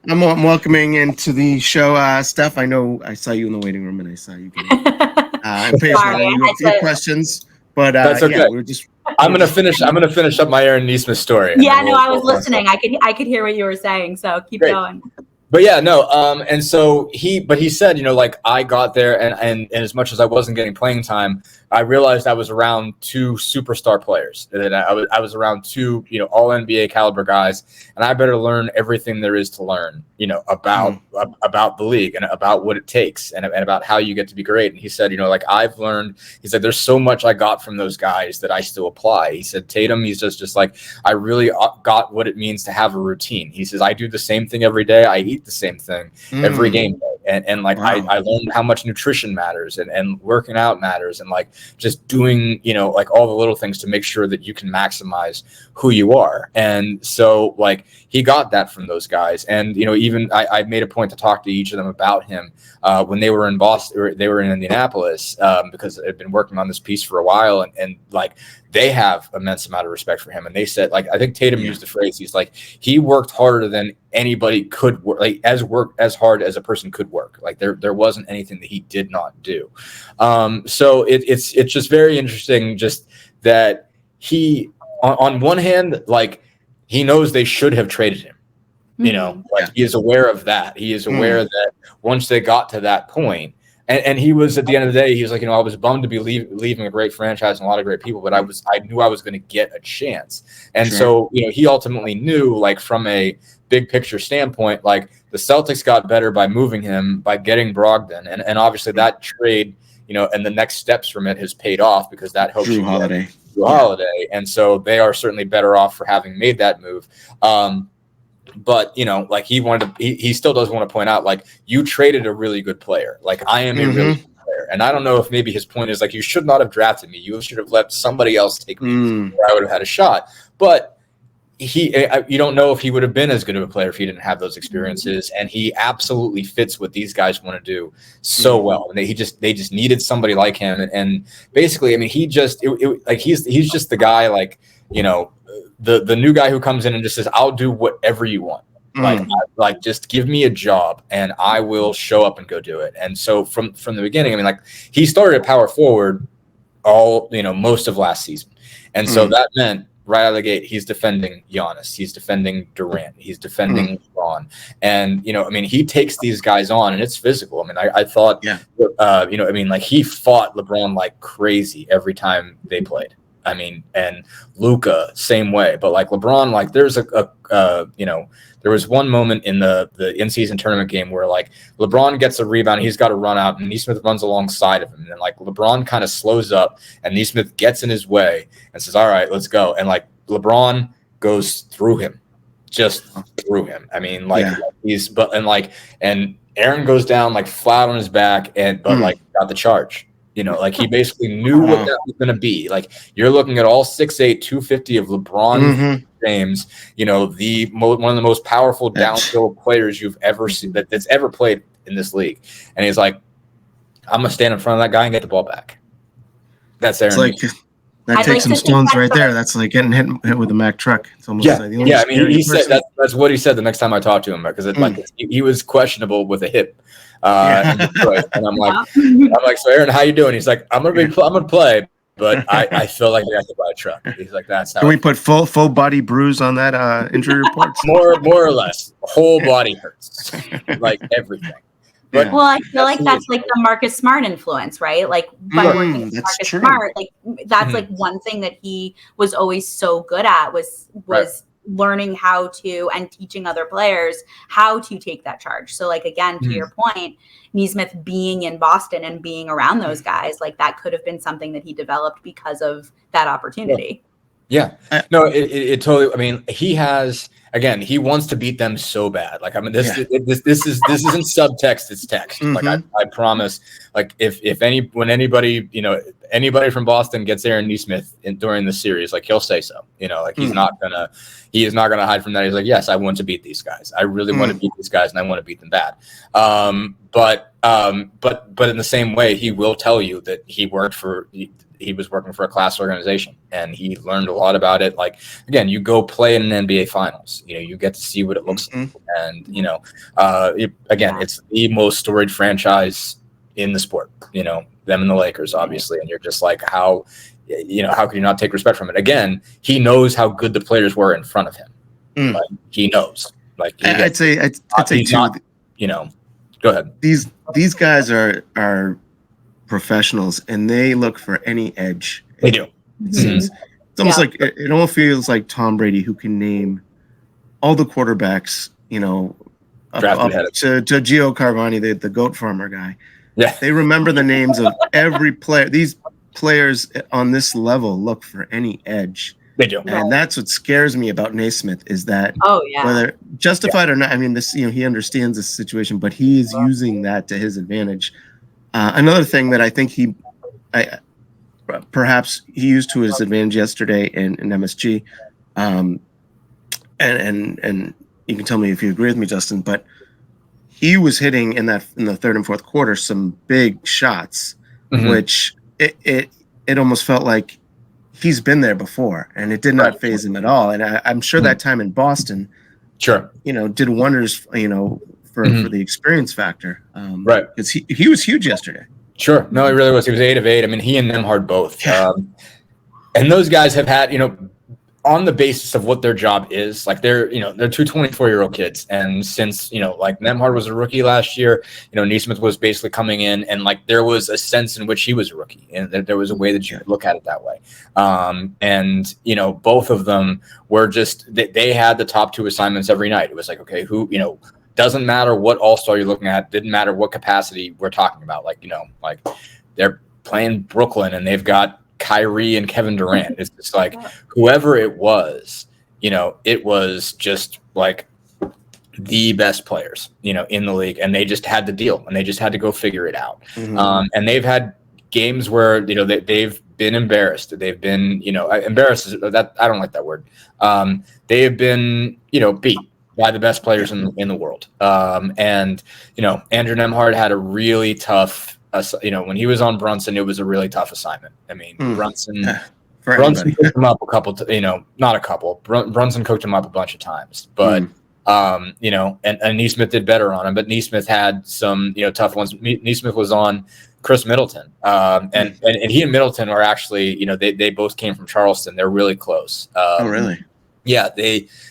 I'm welcoming into the show, Steph. I know I saw you in the waiting room, and I saw you. I'm patient. You have a few questions, but that's okay. We're just. I'm gonna finish up my Aaron Nesmith story. Yeah, no, I was listening. I could hear what you were saying, so keep going. But and so he said, I got there and as much as I wasn't getting playing time, I realized I was around two superstar players. That I was around two, all NBA caliber guys, and I better learn everything there is to learn, about the league and about what it takes and about how you get to be great. And he said, I've learned. He said, there's so much I got from those guys that I still apply. He said, Tatum, he's just I really got what it means to have a routine. He says, I do the same thing every day. I eat the same thing every game day. And wow. I learned how much nutrition matters and working out matters and just doing, all the little things to make sure that you can maximize who you are. And so he got that from those guys. And, even I made a point to talk to each of them about him when they were in Boston, or they were in Indianapolis, because I've been working on this piece for a while and they have immense amount of respect for him. And they said, I think Tatum used the phrase, he's he worked harder than anybody could work, as hard as a person could work. There wasn't anything that he did not do. So it's just very interesting just that he, on one hand, he knows they should have traded him. He is aware of that. He is aware that once they got to that point, and he was, at the end of the day, he was I was bummed to be leaving a great franchise and a lot of great people, but I knew I was going to get a chance. And so, he ultimately knew, from a big picture standpoint, the Celtics got better by moving him, by getting Brogdon. And obviously that trade and the next steps from it has paid off because that helps Drew you Holiday. Holiday. And so they are certainly better off for having made that move. But like he still does want to point out, like, you traded a really good player. Like, I am a really good player. And I don't know if maybe his point is like, you should not have drafted me. You should have let somebody else take me where I would have had a shot. But you don't know if he would have been as good of a player if he didn't have those experiences. And he absolutely fits what these guys want to do so well. And they just needed somebody like him. And basically, I mean, he's just the guy, like, the new guy who comes in and just says, I'll do whatever you want. Like, just give me a job and I will show up and go do it. And so from the beginning, I mean, like, he started at power forward most of last season. And so that meant right out of the gate, he's defending Giannis, he's defending Durant, he's defending LeBron. And, I mean, he takes these guys on and it's physical. I mean, I thought, I mean, like, he fought LeBron like crazy every time they played. I mean, and Luka, same way. But like LeBron, like, there's there was one moment in the in-season tournament game where, like, LeBron gets a rebound, he's got to run out, and Nesmith runs alongside of him. And then, like, LeBron kind of slows up, and Nesmith gets in his way and says, all right, let's go. And, like, LeBron goes through him, just through him. I mean, like, and Aaron goes down, like, flat on his back, but like, got the charge. Like, he basically knew what that was going to be. Like, you're looking at all 6'8", 250 of LeBron James, one of the most powerful downhill players you've ever seen that's ever played in this league. And he's like, I'm going to stand in front of that guy and get the ball back. That's Aaron. It's like, that takes some stones right there. That's like getting hit with a Mac truck. It's almost like the only I mean, he said that's what he said the next time I talked to him, because he was questionable with a hip. And I'm like, so Aaron, how you doing? He's like, I'm gonna play, but I feel like I have to buy a truck. He's like, that's how. Can we put full body bruise on that injury report? more or less, whole body hurts, like everything. But well, I feel like that's like the Marcus Smart influence, right? Like, by working with Marcus Smart, like, that's like one thing that he was always so good at was learning how to and teaching other players how to take that charge. So, like, again, to your point, Nesmith being in Boston and being around those guys, like, that could have been something that he developed because of that opportunity. Yeah. No, it totally. I mean, he wants to beat them so bad. Like, I mean, this isn't subtext, it's text. Like, I promise. Like, when anybody from Boston gets Aaron Nesmith during the series, like, he'll say so. Like, he is not gonna hide from that. He's like, yes, I want to beat these guys. I really want to beat these guys, and I want to beat them bad. But in the same way, he will tell you that he was working for a class organization and he learned a lot about it. Like, again, you go play in an NBA finals, you get to see what it looks like. And, again, it's the most storied franchise in the sport, them and the Lakers, obviously. And you're just like, how can you not take respect from it? Again, he knows how good the players were in front of him. Like, he knows. Like, I'd say too, go ahead. These guys are professionals and they look for any edge. They do. It seems. It's almost like it almost feels like Tom Brady, who can name all the quarterbacks, up to Gio Carvani, the goat farmer guy. Yeah. They remember the names of every player. These players on this level look for any edge. They do. And that's what scares me about Naismith is that whether justified or not, I mean, this, he understands this situation, but he is using that to his advantage. Another thing that I think perhaps he used to his advantage yesterday in MSG, and you can tell me if you agree with me, Justin, but he was hitting in the third and fourth quarter some big shots, which it almost felt like he's been there before, and it did not faze him at all. And I'm sure that time in Boston, did wonders, for the experience factor. Because he was huge yesterday. Sure. No, he really was. He was 8 of 8. I mean, he and Nemhard both. Yeah. And those guys have had, on the basis of what their job is, like they're two 24-year-old kids. And since, like Nemhard was a rookie last year, Nesmith was basically coming in and like there was a sense in which he was a rookie and there was a way that you could look at it that way. And both of them were just, they had the top 2 assignments every night. It was like, okay, who, doesn't matter what all-star you're looking at, didn't matter what capacity we're talking about. Like, they're playing Brooklyn and they've got Kyrie and Kevin Durant. It's just like whoever it was, it was just like the best players, in the league, and they just had to deal and they just had to go figure it out. And they've had games where, they've been embarrassed. They've been, embarrassed that I don't like that word. They have been, beat by the best players in the world. And, Andrew Nembhard had a really tough, when he was on Brunson, it was a really tough assignment. I mean, Brunson cooked him up a couple, not a couple. Brunson cooked him up a bunch of times, but and Nesmith did better on him. But Nesmith had some, tough ones. Nesmith was on Chris Middleton, and he and Middleton are actually, they both came from Charleston. They're really close. Oh, really? Yeah.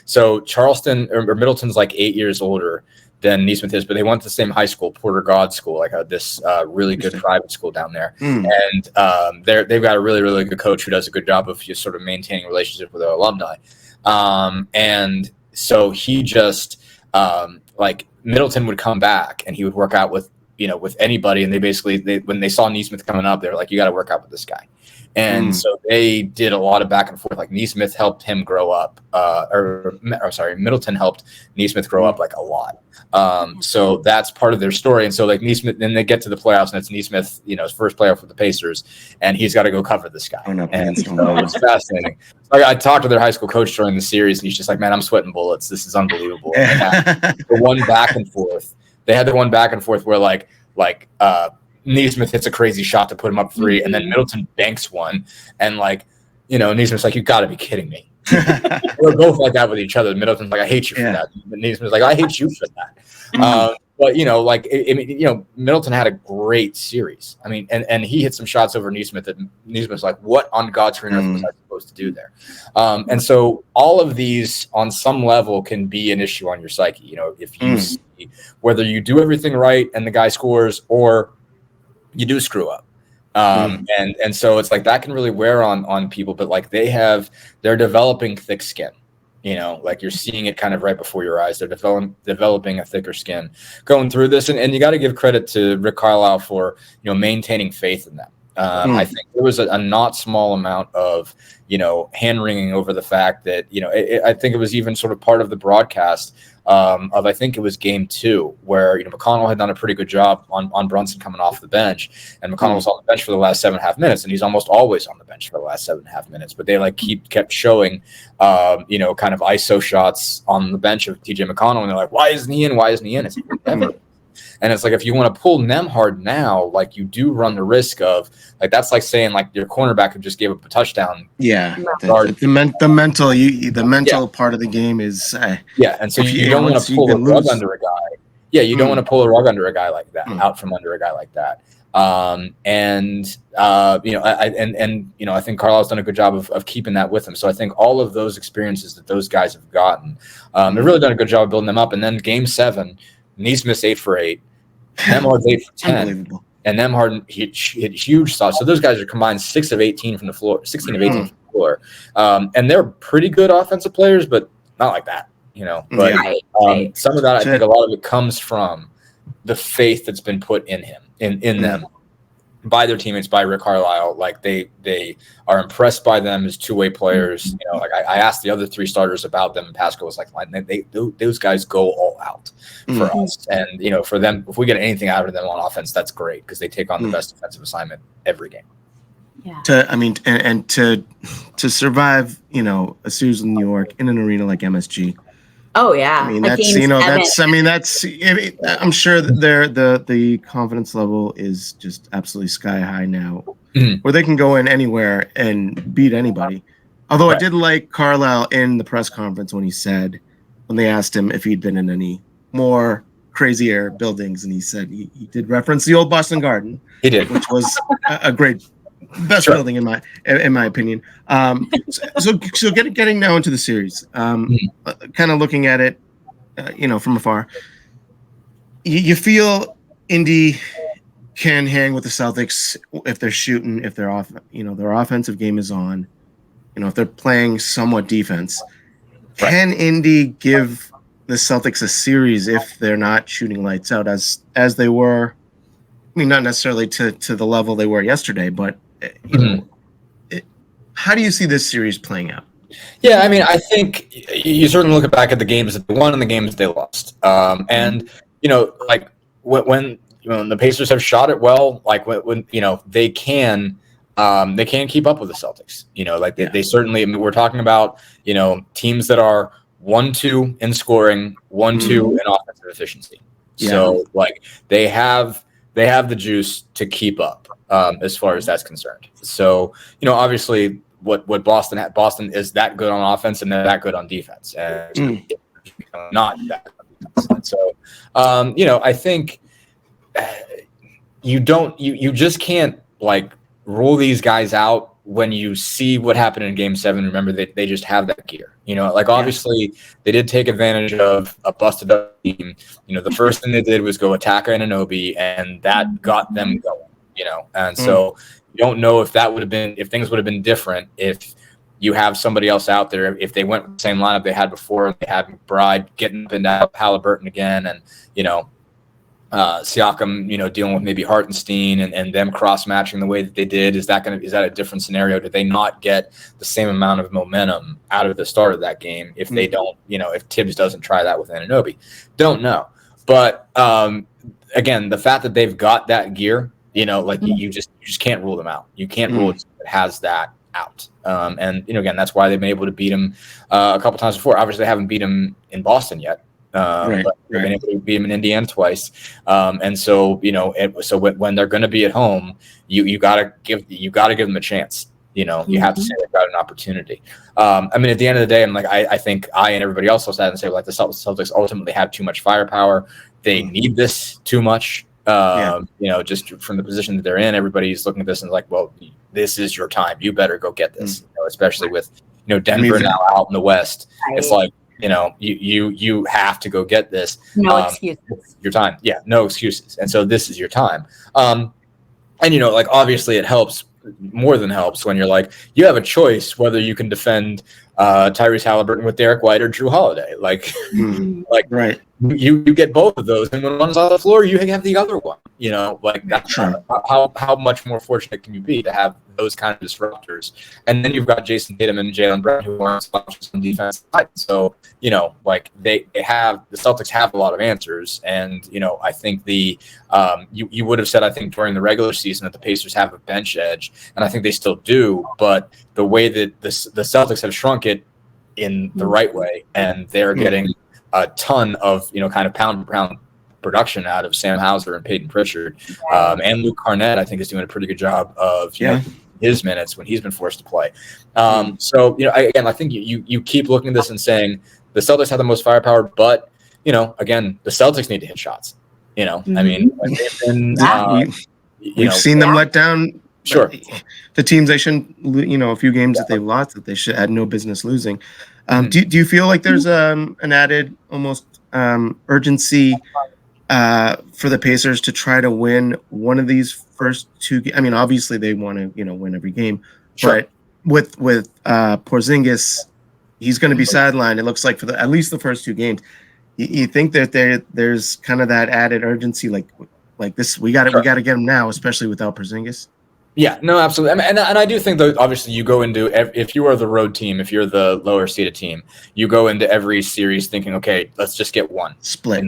So Charleston or Middleton's like 8 years older than Nesmith is, but they went to the same high school, Porter God School, like this really good private school down there. And they've got a really, really good coach who does a good job of just sort of maintaining relationships with their alumni. And so he just like Middleton would come back and he would work out with anybody. And when they saw Nesmith coming up, they were like, you got to work out with this guy. And so they did a lot of back and forth. Like Nesmith helped him grow up, Middleton helped Nesmith grow up like a lot. So that's part of their story. And so like Nesmith, then they get to the playoffs and it's Nesmith, his first playoff with the Pacers, and he's got to go cover this guy. And so it's fascinating. I talked to their high school coach during the series, and he's just like, man, I'm sweating bullets. This is unbelievable. The one back and forth. They had the one back and forth where like Nesmith hits a crazy shot to put him up 3, and then Middleton banks one, and Nesmith's like, you got to be kidding me. We're both like that with each other. Middleton's like, I hate you for that. But Nesmith's like, I hate you for that. But Middleton had a great series. I mean, and he hit some shots over Nesmith that Nesmith's like, what on God's green earth was I supposed to do there? And so all of these on some level can be an issue on your psyche. If you see whether you do everything right and the guy scores, or you do screw up. And so it's like that can really wear on people, but like they're developing thick skin, like you're seeing it kind of right before your eyes. They're developing a thicker skin going through this. And you got to give credit to Rick Carlisle for, maintaining faith in them. I think there was a not small amount of, hand wringing over the fact that, I think it was even sort of part of the broadcast I think it was game 2 where, McConnell had done a pretty good job on Brunson coming off the bench, and McConnell was on the bench for the last 7.5 minutes, and he's almost always on the bench for the last 7.5 minutes, but they kept showing, kind of ISO shots on the bench of TJ McConnell, and they're like, why isn't he in? Why isn't he in? It's like, whatever. And it's like, if you want to pull Nembhard now, like you do run the risk of that's like saying like your cornerback who just gave up a touchdown. Yeah. The mental part of the game is. And so you don't want to pull a rug under a guy. Yeah. You don't want to pull a rug under a guy like that, out from under a guy like that. I think Carlisle's done a good job of keeping that with him. So I think all of those experiences that those guys have gotten, they've really done a good job of building them up. And then game 7, Nesmith's 8 for 8, Nembhard's 8 for 10, and Nembhard hit huge shots. So those guys are combined 16 of 18 from the floor, and they're pretty good offensive players, but not like that, But some of that, I think a lot of it comes from the faith that's been put in him, in them, by their teammates, by Rick Carlisle. Like they are impressed by them as two-way players. I asked the other 3 starters about them, and Pascal was like, those guys go all out for us. And, for them, if we get anything out of them on offense, that's great, because they take on the best defensive assignment every game. Yeah. To survive, a series in New York in an arena like MSG. Oh yeah. I'm sure that the confidence level is just absolutely sky high now, where they can go in anywhere and beat anybody. Although I did like Carlisle in the press conference when they asked him if he'd been in any more crazier buildings, and he said he did reference the old Boston Garden. He did, which was a great best building in my opinion. So getting now into the series, kind of looking at it, from afar, you feel Indy can hang with the Celtics if they're shooting, if they're off, their offensive game is on, if they're playing somewhat defense. Right. Can Indy give the Celtics a series if they're not shooting lights out as they were mean, not necessarily to the level they were yesterday, but you know, how do you see this series playing out? Yeah, I mean, I think you certainly look back at the games that they won and the games they lost, and you know, like when the Pacers have shot it well, like when you know they can keep up with the Celtics. You know, like they certainly. I mean, we're talking about teams that are 1-2 in scoring, 1-2 in offensive efficiency. Yeah. So like they have the juice to keep up as far as that's concerned. So obviously. What Boston is that good on offense and they're that good on defense, and not that good on defense. And so, I think you just can't like rule these guys out when you see what happened in Game 7. Remember they just have that gear. Like obviously they did take advantage of a busted up team. The first thing they did was go attack Anunoby, and that got them going. And so. You don't know if things would have been different if you have somebody else out there, if they went with the same lineup they had before, they had McBride getting up and down, Halliburton again, and Siakam, dealing with maybe Hartenstein and them cross matching the way that they did. Is that a different scenario? Did they not get the same amount of momentum out of the start of that game if they don't, if Tibbs doesn't try that with Anunoby? Don't know. But again, the fact that they've got that gear. You just can't rule them out. You can't rule it that has that out. And again, that's why they've been able to beat them a couple times before. Obviously, they haven't beat them in Boston yet, but they've been able to beat them in Indiana twice. And so so when they're going to be at home, you gotta give them a chance. You have to say they've got an opportunity. I mean, at the end of the day, I'm like, I think I and everybody else will sat and say, like, the Celtics ultimately have too much firepower. They need this too much. Just from the position that they're in, everybody's looking at this and like, well, this is your time. You better go get this. Especially with Denver now out in the West. Right. It's like you have to go get this. No excuses. Your time, no excuses. And so this is your time. And like obviously it helps. More than helps when you're like you have a choice whether you can defend Tyrese Halliburton with Derek White or Drew Holiday. Like right. You get both of those, and when one's on the floor, you have the other one. That's how much more fortunate can you be to have those kind of disruptors? And then you've got Jason Tatum and Jaylen Brown who aren't slouches on defense. So the Celtics have a lot of answers, and I think you would have said I think during the regular season that the Pacers have a bench edge, and I think they still do, but the way that the Celtics have shrunk it in the right way, and they're getting a ton of kind of pound for pound production out of Sam Hauser and Peyton Pritchard, and Luke Cornett. I think is doing a pretty good job of his minutes when he's been forced to play. So I think you keep looking at this and saying the Celtics have the most firepower, but again the Celtics need to hit shots. I mean, they've been, we've seen them let down. Sure, the teams they shouldn't, a few games that they've lost that they should had no business losing. Do you feel like there's an added almost urgency for the Pacers to try to win one of these first two? I mean, obviously they want to win every game, but with Porzingis, he's going to be sidelined. It looks like for at least the first two games. You think that there's kind of that added urgency, like this? We got to get him now, especially without Porzingis. Yeah, no, absolutely. And I do think that obviously you go into, if you are the road team, if you're the lower seeded team, you go into every series thinking, okay, let's just get one split.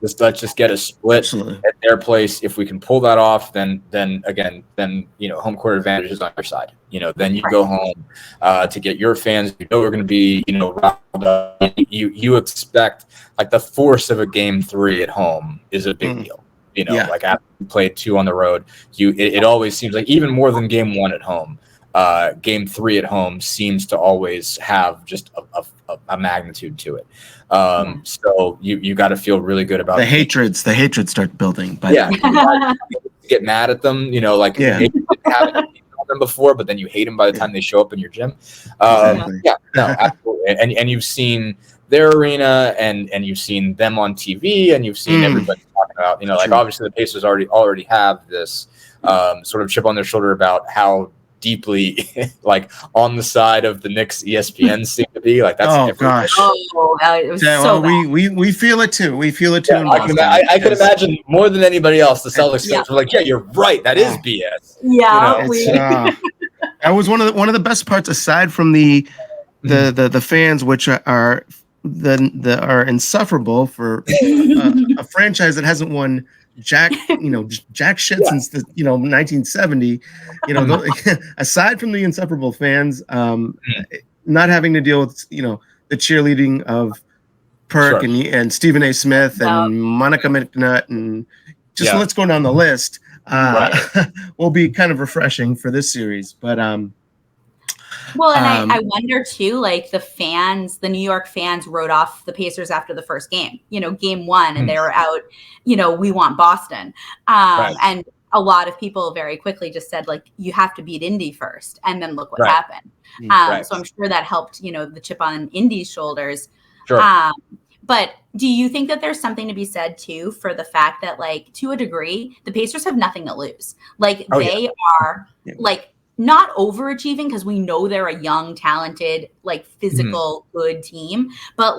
Let's just get a split at their place. If we can pull that off, then home court advantage is on your side. Then you go home to get your fans. We're going to be riled up. You expect like the force of a Game 3 at home is a big deal. Like after you play 2 on the road, it always seems like even more than Game 1 at home, Game 3 at home seems to always have just a magnitude to it. So you got to feel really good about the hatreds. The hatreds start building. Get mad at them. You didn't have them before, but then you hate them by the time they show up in your gym. Absolutely. And you've seen their arena and you've seen them on TV and you've seen everybody talking about, obviously the Pacers already have this sort of chip on their shoulder about how deeply like on the side of the Knicks ESPN seem to be. Like that's gosh. It was well, we feel it too. We feel it too. Yeah, I can imagine more than anybody else. The Celtics fans were like, "Yeah, you're right. That is BS." Yeah, that was one of the best parts, aside from the fans, which are insufferable for a franchise that hasn't won jack shit since the 1970. Aside from the insufferable fans, not having to deal with the cheerleading of Perk and Stephen A. Smith and Monica McNutt and let's go down the list. Will be kind of refreshing for this series, but well, and I wonder too, like the New York fans wrote off the Pacers after the first game, game one, and they were out, we want Boston. And a lot of people very quickly just said, like, you have to beat Indy first, and then look what happened. So I'm sure that helped, the chip on Indy's shoulders. Sure. But do you think that there's something to be said too for the fact that, like, to a degree, the Pacers have nothing to lose? Like they are like not overachieving, because we know they're a young, talented, like physical, good team, but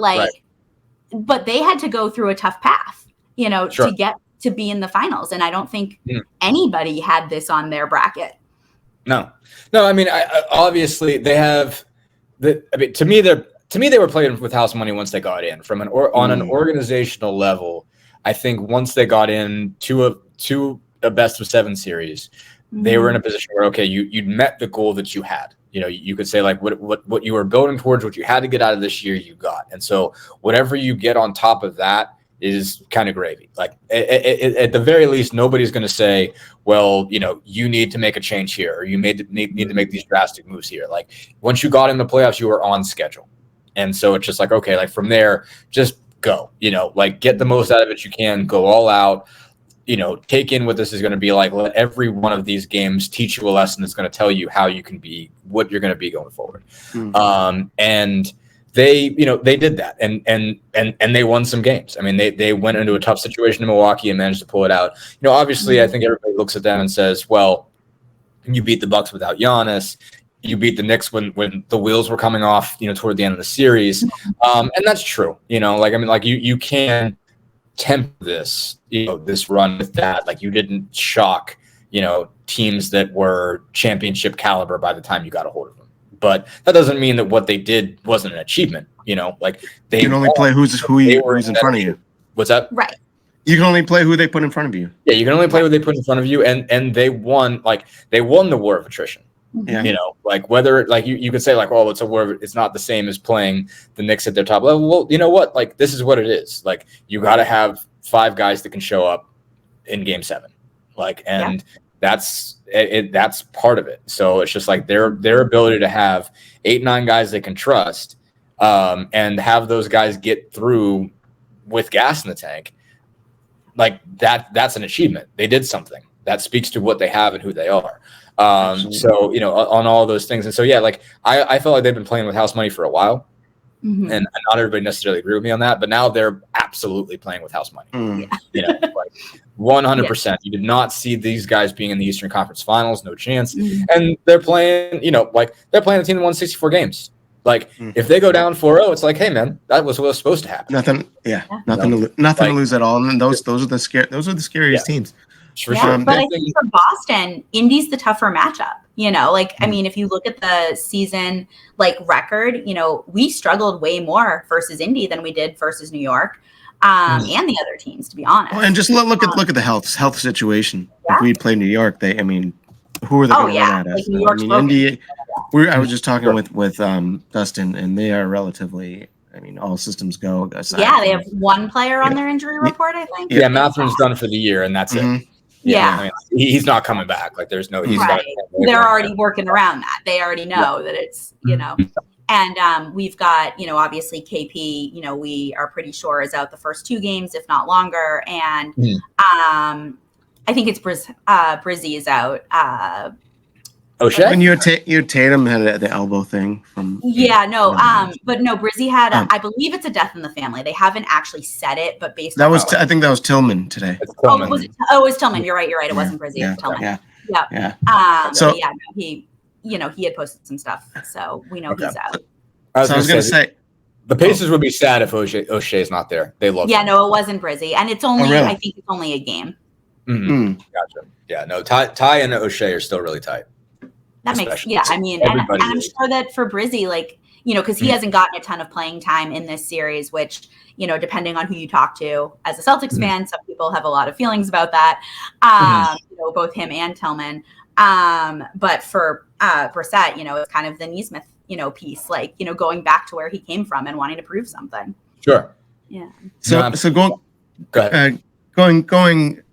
but they had to go through a tough path, to get to be in the finals. And I don't think anybody had this on their bracket. No. I mean, obviously they have to me, they were playing with house money once they got in from on an organizational level. I think once they got in to a best of 7 series, they were in a position where, okay, you'd met the goal that you had. You could say, like, what you were building towards, what you had to get out of this year, you got. And so whatever you get on top of that is kind of gravy. Like at the very least, nobody's going to say, well, you need to make a change here, or you need to make these drastic moves here. Like once you got in the playoffs, you were on schedule. And so it's just like, okay, like from there, just go, like get the most out of it you can, go all out, take in what this is going to be like. Let every one of these games teach you a lesson that's going to tell you how you can be, what you're going to be going forward. And they did that, and they won some games. I mean, they went into a tough situation in Milwaukee and managed to pull it out. Obviously, I think everybody looks at them and says, well, you beat the Bucks without Giannis. You beat the Knicks when the wheels were coming off, toward the end of the series. And that's true. You can temper this, this run with that. Like you didn't shock, teams that were championship caliber by the time you got a hold of them. But that doesn't mean that what they did wasn't an achievement. Like they can only play who's in front of you. What's that? Right. You can only play who they put in front of you. Yeah, you can only play who they put in front of you, and they won. Like they won the war of attrition. Yeah. Like whether like you could say like, oh, it's a war. It's not the same as playing the Knicks at their top level. Well, you know what? Like this is what it is. Like you got to have 5 guys that can show up in Game 7. Like, and that's it. That's part of it. So it's just like their ability to have 8-9 guys they can trust, and have those guys get through with gas in the tank. Like that's an achievement. They did something that speaks to what they have and who they are. So, on all those things. And so, yeah, like I felt like they've been playing with house money for a while, and not everybody necessarily agree with me on that, but now they're absolutely playing with house money. Like 100%. You did not see these guys being in the Eastern Conference Finals, no chance. And they're playing, they're playing a team that won 64 games. Like if they go down 4-0, it's like, hey man, that was what was supposed to happen. Nothing to lose at all. And those are the scariest teams. For sure. But I think for Boston, Indy's the tougher matchup. I mean, if you look at the season record, we struggled way more versus Indy than we did versus New York, and the other teams, to be honest. Well, and just look at the health situation. If we play New York, who are they going to run at us? Indy. I was just talking with Dustin, and they are relatively. I mean, all systems go. Yeah, they have one player on their injury report, I think. Yeah, Matherin's done for the year, and that's it. Yeah. I mean, he's not coming back. Like there's no, he's right. They're already working around that. They already know that it's, and we've got, obviously KP, we are pretty sure is out the first 2 games, if not longer. And I think it's Brizzy is out. O'Shea? When you had Tatum had the elbow thing from. But no, Brizzy had, I believe it's a death in the family. They haven't actually said it, but based on. I think that was Tillman today. It was Tillman. You're right. It wasn't Brizzy. It was Tillman. Yeah. He he had posted some stuff, so we know he's out. I was going to say the Pacers would be sad if O'Shea's not there. They love him. No, it wasn't Brizzy, and it's only really? I think it's only a game. Gotcha. Yeah, no, Ty and O'Shea are still really tight. That makes I mean, and I'm sure that for Brizzy, like, because he hasn't gotten a ton of playing time in this series, which, depending on who you talk to as a Celtics fan, some people have a lot of feelings about that. Both him and Tillman. But for Brissett, it's kind of the Nesmith, piece, like, going back to where he came from and wanting to prove something. Sure. Yeah. So going,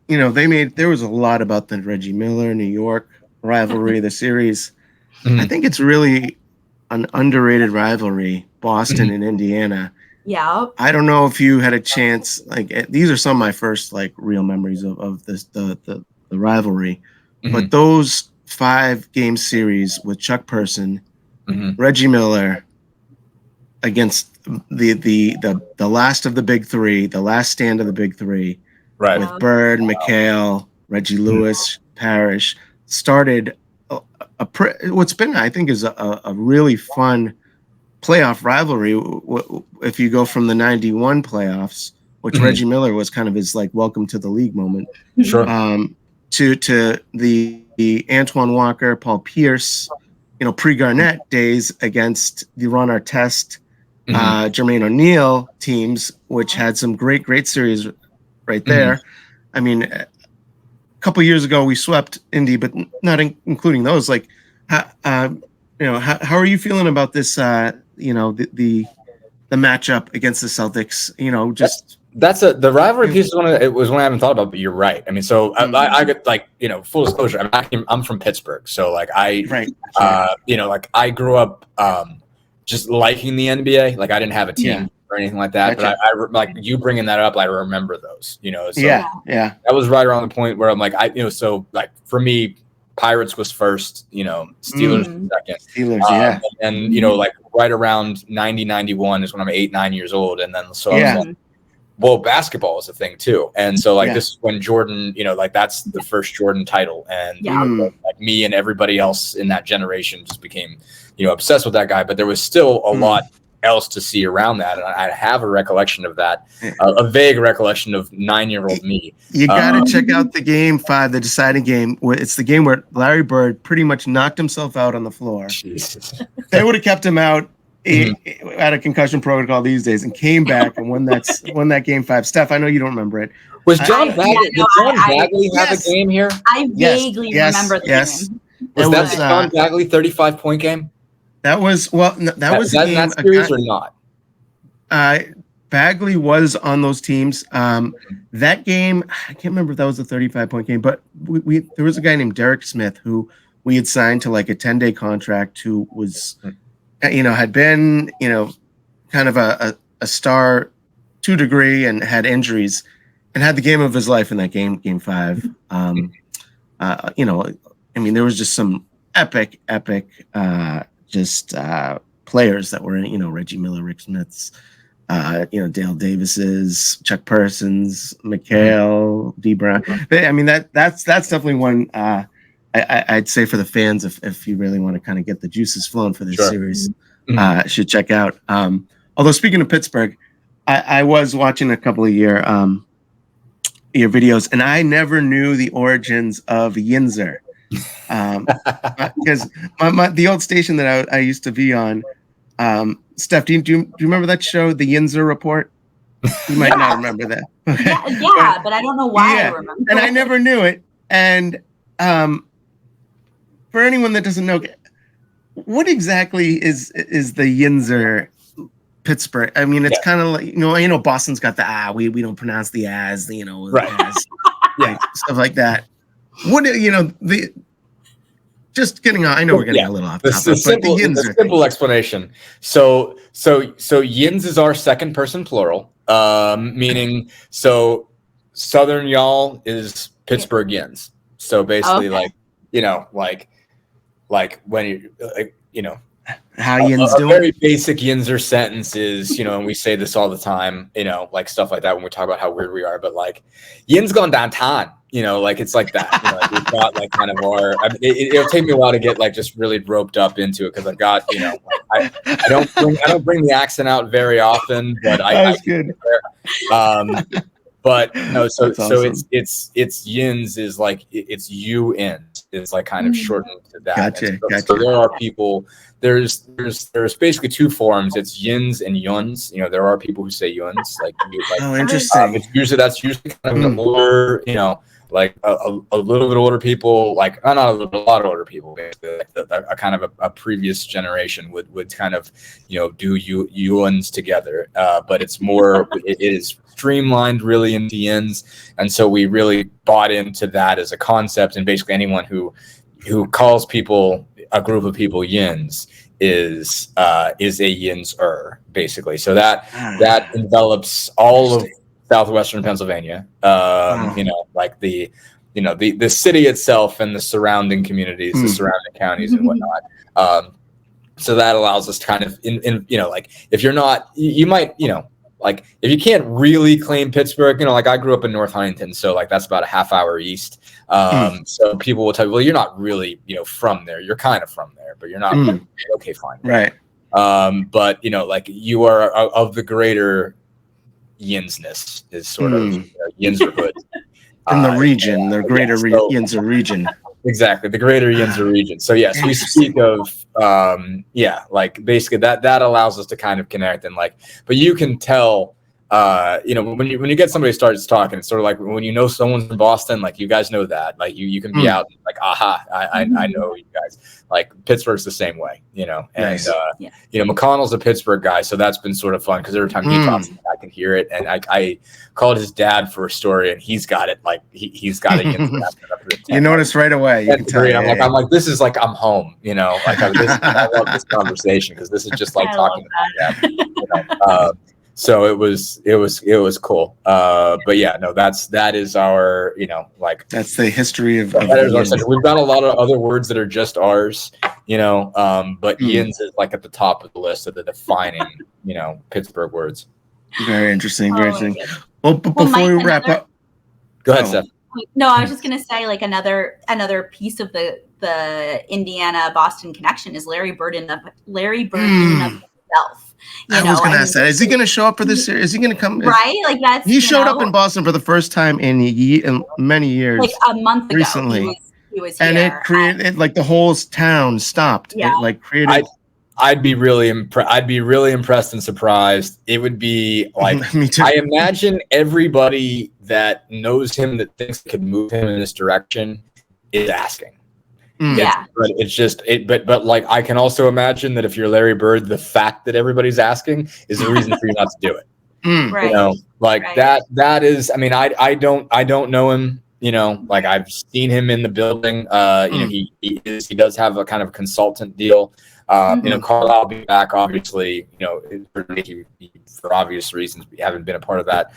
there was a lot about the Reggie Miller, New York rivalry, the series. I think it's really an underrated rivalry, Boston and Indiana. Yeah. I don't know if you had a chance, like, these are some of my first, like, real memories of this, the rivalry, but those 5-game series with Chuck Person, Reggie Miller against the last of the big three, the last stand of the big three, right? With Bird, McHale, Reggie Lewis, Parrish, started what's been, I think, is a really fun playoff rivalry. If you go from the 91 playoffs, which Reggie Miller was kind of his, like, welcome to the league moment, sure, to the Antoine Walker, Paul Pierce, pre-Garnett days against the Ron Artest, Jermaine O'Neal teams, which had some great series right there. I mean, a couple years ago we swept Indy, but not including those. Like, how are you feeling about this? The matchup against the Celtics. The rivalry piece is one I haven't thought about, but you're right. I mean, so I get, like, full disclosure. I'm from Pittsburgh, so, like, I grew up just liking the NBA. Like, I didn't have a team or anything like that, but I like you bringing that up. I remember those. So that was right around the point where I'm like, so, like, for me, Pirates was first. Steelers was second. Steelers, and like right around 90, 91 is when I'm 8, 9 years old, and then so I was like, well, basketball is a thing too, and so, like, this is when Jordan, like, that's the first Jordan title, and like, me and everybody else in that generation just became, obsessed with that guy. But there was still a lot else to see around that, and I have a recollection of that, a vague recollection of 9-year-old me. You got to check out the Game 5, the deciding game. It's the game where Larry Bird pretty much knocked himself out on the floor. Jesus. They would have kept him out. At a concussion protocol these days, and came back and won that Game 5. Steph, I know you don't remember it. Was John Bagley? Did John Bagley have a game here? I vaguely remember the game. Was that the John Bagley 35-point game? That was that was a game, that series or not? Bagley was on those teams. That game, I can't remember if that was a 35-point game, but there was a guy named Derek Smith who we had signed to, like, a 10-day contract, who was. Had been, kind of a star to a degree, and had injuries, and had the game of his life in that game 5. There was just some epic, players that were in, Reggie Miller, Rick Smiths, Dale Davis's, Chuck Persons, McHale, D. Brown. That's definitely one. I'd say for the fans, if you really want to kind of get the juices flowing for this series, should check out. Although, speaking of Pittsburgh, I was watching a couple of your videos, and I never knew the origins of Yinzer, because the old station that I used to be on. Steph, do you remember that show, the Yinzer Report? You might not remember that. Yeah, but I don't know why I remember. And I never knew it. And for anyone that doesn't know, what exactly is the Yinzer Pittsburgh? I mean, it's kind of like, Boston's got the we don't pronounce the as, right. As, stuff like that. What just getting on. I know we're getting a little off topic, the simple explanation. So Yins is our second person plural, meaning so Southern y'all is Pittsburgh Yins. So basically, like when you how Yin's a doing? very basic Yinzer sentence is, and we say this all the time, like stuff like that when we talk about how weird we are, but like Yin's gone downtown, like it's like that. Like we've got like kind of it'll take me a while to get like just really roped up into it because I've got, I don't bring the accent out very often, but That's good. But no, so awesome. it's Yins is like it's UN. It's like kind of shortened to that. Gotcha. So there are people. There's basically two forms. It's Yins and Yuns. there are people who say Yuns. Oh, interesting. That's usually kind of an older, like a little bit older people, like not a lot older people, basically, like a kind of a previous generation would kind of, do Yuns together. But it's more, it is streamlined really into Yins, and so we really bought into that as a concept. And basically, anyone who calls a group of people Yins is a Yinser, basically. So that envelops all of southwestern Pennsylvania. Like the city itself and the surrounding communities, the surrounding counties and whatnot. So that allows us to kind of like if you're not, you might, like if you can't really claim Pittsburgh, like I grew up in North Huntington, so like that's about a half hour east. So people will tell you, well, you're not really, from there. You're kind of from there, but you're not. Okay, fine. Right. But like you are of the greater Yinsness is sort of Yinserhood. In the region, the greater Yinzer region. Exactly, the greater Yinzer region. So yes, we speak of like basically that allows us to kind of connect and like, but you can tell when you get somebody starts talking, it's sort of like when someone's from Boston, like you guys know that, like you can be out like, aha, I know you guys. Like Pittsburgh's the same way, and nice. McConnell's a Pittsburgh guy, so that's been sort of fun because every time he talks, I can hear it. And I called his dad for a story, and he's got it like he's got it. You notice right away. You can tell. I'm like, this is like I'm home, like I love this conversation because this is just like talking about that. So it was cool. But yeah, no, that is our, like that's the history of we've got a lot of other words that are just ours, but Yins is like at the top of the list of the defining, Pittsburgh words. Very interesting. Very interesting. Well, before we wrap up, go ahead, Steph. No, I was just gonna say like another piece of the Indiana Boston connection is Larry Bird in of himself. I was going to ask that. Is he going to show up for this series? Is he going to come? Right? Like that's he showed up in Boston for the first time in many years. Like a month ago. Recently. He was and here. It created like the whole town stopped. Yeah. It like created. I'd be really impressed and surprised. It would be like Me too. I imagine everybody that knows him that thinks they could move him in this direction is asking. Yeah, but it's just but like I can also imagine that if you're Larry Bird, the fact that everybody's asking is a reason for you not to do it. Right. That is. I mean, I don't know him. Like I've seen him in the building. He does have a kind of consultant deal. Carlisle will be back, obviously, for obvious reasons, we haven't been a part of that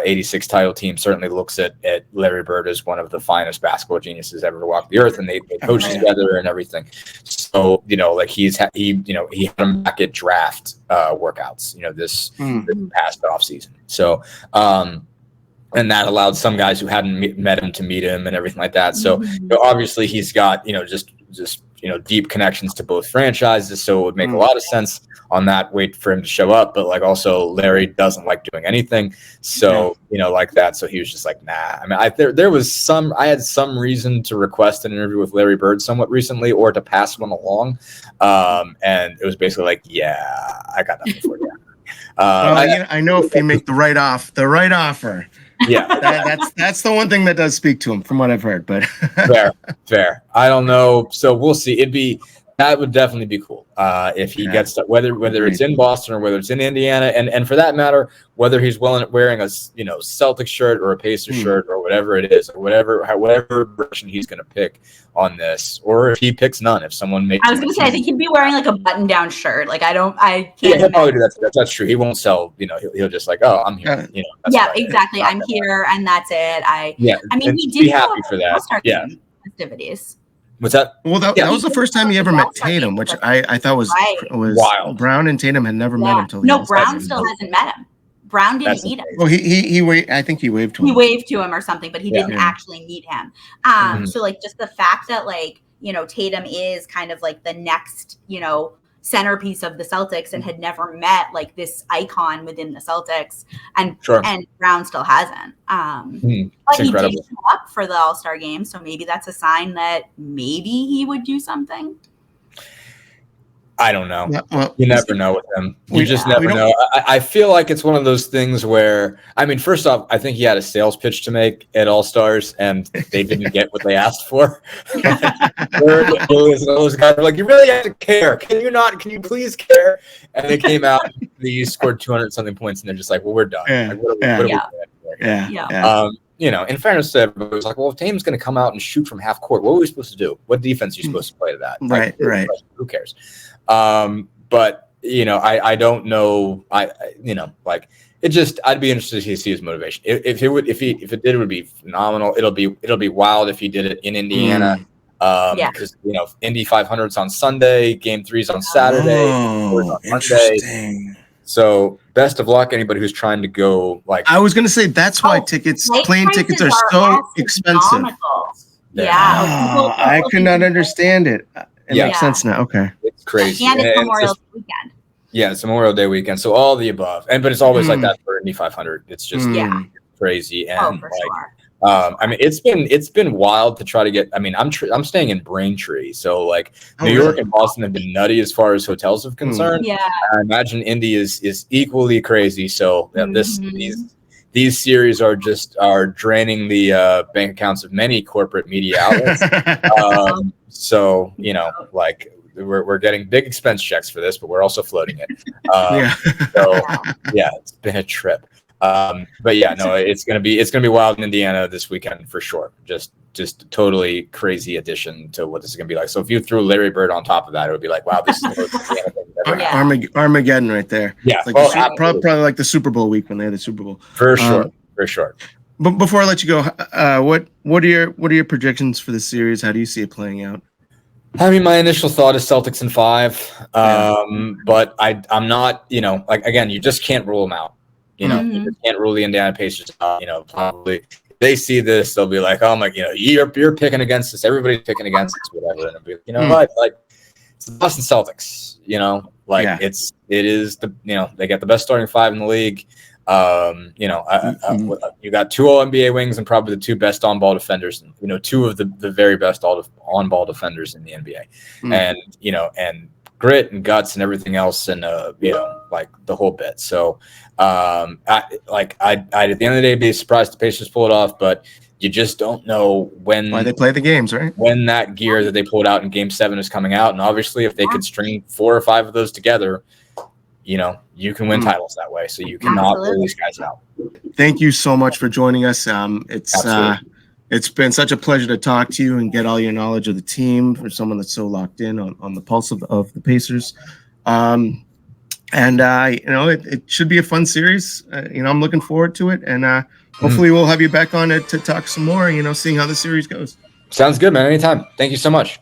86 title team. Certainly looks at Larry Bird as one of the finest basketball geniuses ever to walk the earth, and they coach together and everything. So, like he had him back at draft workouts, this past off season. So, and that allowed some guys who hadn't met him to meet him and everything like that. So obviously he's got, just deep connections to both franchises. So it would make a lot of sense on that, wait for him to show up. But like also Larry doesn't like doing anything. So, like that. So he was just like, nah. I mean, I had some reason to request an interview with Larry Bird somewhat recently or to pass one along. And it was basically like, yeah, I got nothing for you. I know if you make the right offer. Yeah, that's the one thing that does speak to him from what I've heard. But fair. I don't know. So we'll see. That would definitely be cool if he gets to, whether it's in Boston or whether it's in Indiana, and for that matter, whether he's wearing a Celtics shirt or a Pacers shirt or whatever it is, or whatever version he's going to pick on this, or if he picks none. If someone makes, I was going to say, I think he'd be wearing like a button-down shirt. Like I can't. Yeah, he'll probably do that. That's true. He won't sell. He'll just like, oh, I'm here. Exactly. I'm here, and that's it. I mean, he did be happy for that. All-Star game festivities. What's that? Well, that was the first time he ever met Tatum, which I thought was wild. Brown and Tatum had never met him till no, Brown still hasn't met him. Brown didn't meet him. Well, I think he waved to him. He waved to him or something, but he didn't actually meet him. So like just the fact that like, you know, Tatum is kind of like the next, you know, centerpiece of the Celtics and had never met like this icon within the Celtics, and Brown still hasn't. But he did show up for the All-Star game, so maybe that's a sign that maybe he would do something. I don't know. Well, you never know with him. You just never know. I feel like it's one of those things where, I mean, first off, I think he had a sales pitch to make at All Stars, and they didn't get what they asked for. Those guys were like, "You really have to care. Can you not? Can you please care?" And they came out, and they scored 200-something points, and they're just like, "Well, we're done." Like, what are we doing? You know, in fairness to everybody, it was like, well, if Tatum's going to come out and shoot from half court, what were we supposed to do? What defense are you supposed to play to that? Right. Who cares? But you know, I don't know. You know, like it just, I'd be interested to see his motivation. If it did, it would be phenomenal. It'll be wild if he did it in Indiana. Because you know, Indy 500's on Sunday, Game 3's on Saturday, on Monday. So best of luck, anybody who's trying to go. Like I was going to say, that's why plane tickets are so expensive. I could not understand it. It makes sense now. Okay, it's crazy. And it's Memorial Day weekend. Yeah, it's Memorial Day weekend. So all the above, but it's always like that for Indy 500. It's just crazy, and I mean, it's been wild to try to get. I mean, I'm staying in Braintree, so like New York and Boston have been nutty as far as hotels are concerned. I imagine Indy is equally crazy. So these series are draining the bank accounts of many corporate media outlets. So you know, like we're getting big expense checks for this, but we're also floating it. So yeah, it's been a trip. But yeah, no, it's gonna be wild in Indiana this weekend for sure. Just a totally crazy addition to what this is gonna be like. So if you threw Larry Bird on top of that, it would be like, wow, this is the most Indiana thing ever happened. Armageddon right there. Yeah, like probably like the Super Bowl week when they had the Super Bowl. For sure. But before I let you go, what are your predictions for the series? How do you see it playing out? I mean, my initial thought is Celtics in 5, but I'm not. You know, like again, you just can't rule them out. You know, you just can't rule the Indiana Pacers out. You know, probably if they see this, they'll be like, "Oh my, you know, you're picking against us. Everybody's picking against us, whatever." And it'll be, you know what? Like, it's the Boston Celtics. You know, like it is the, you know, they got the best starting 5 in the league. You know, you got 2 All-NBA wings and probably the 2 best on-ball defenders. You know, 2 of the very best on-ball defenders in the NBA, and you know, and grit and guts and everything else, and you know, like the whole bit. So, I'd at the end of the day be surprised the Pacers pull it off, but you just don't know why they play the games, right? When that gear that they pulled out in Game 7 is coming out, and obviously if they could string 4 or 5 of those together, you know, you can win titles that way. So you cannot pull these guys out. Thank you so much for joining us. It's been such a pleasure to talk to you and get all your knowledge of the team for someone that's so locked in on the pulse of the Pacers. You know, it should be a fun series. You know, I'm looking forward to it, and hopefully we'll have you back on it to talk some more. You know, seeing how the series goes. Sounds good, man. Anytime. Thank you so much.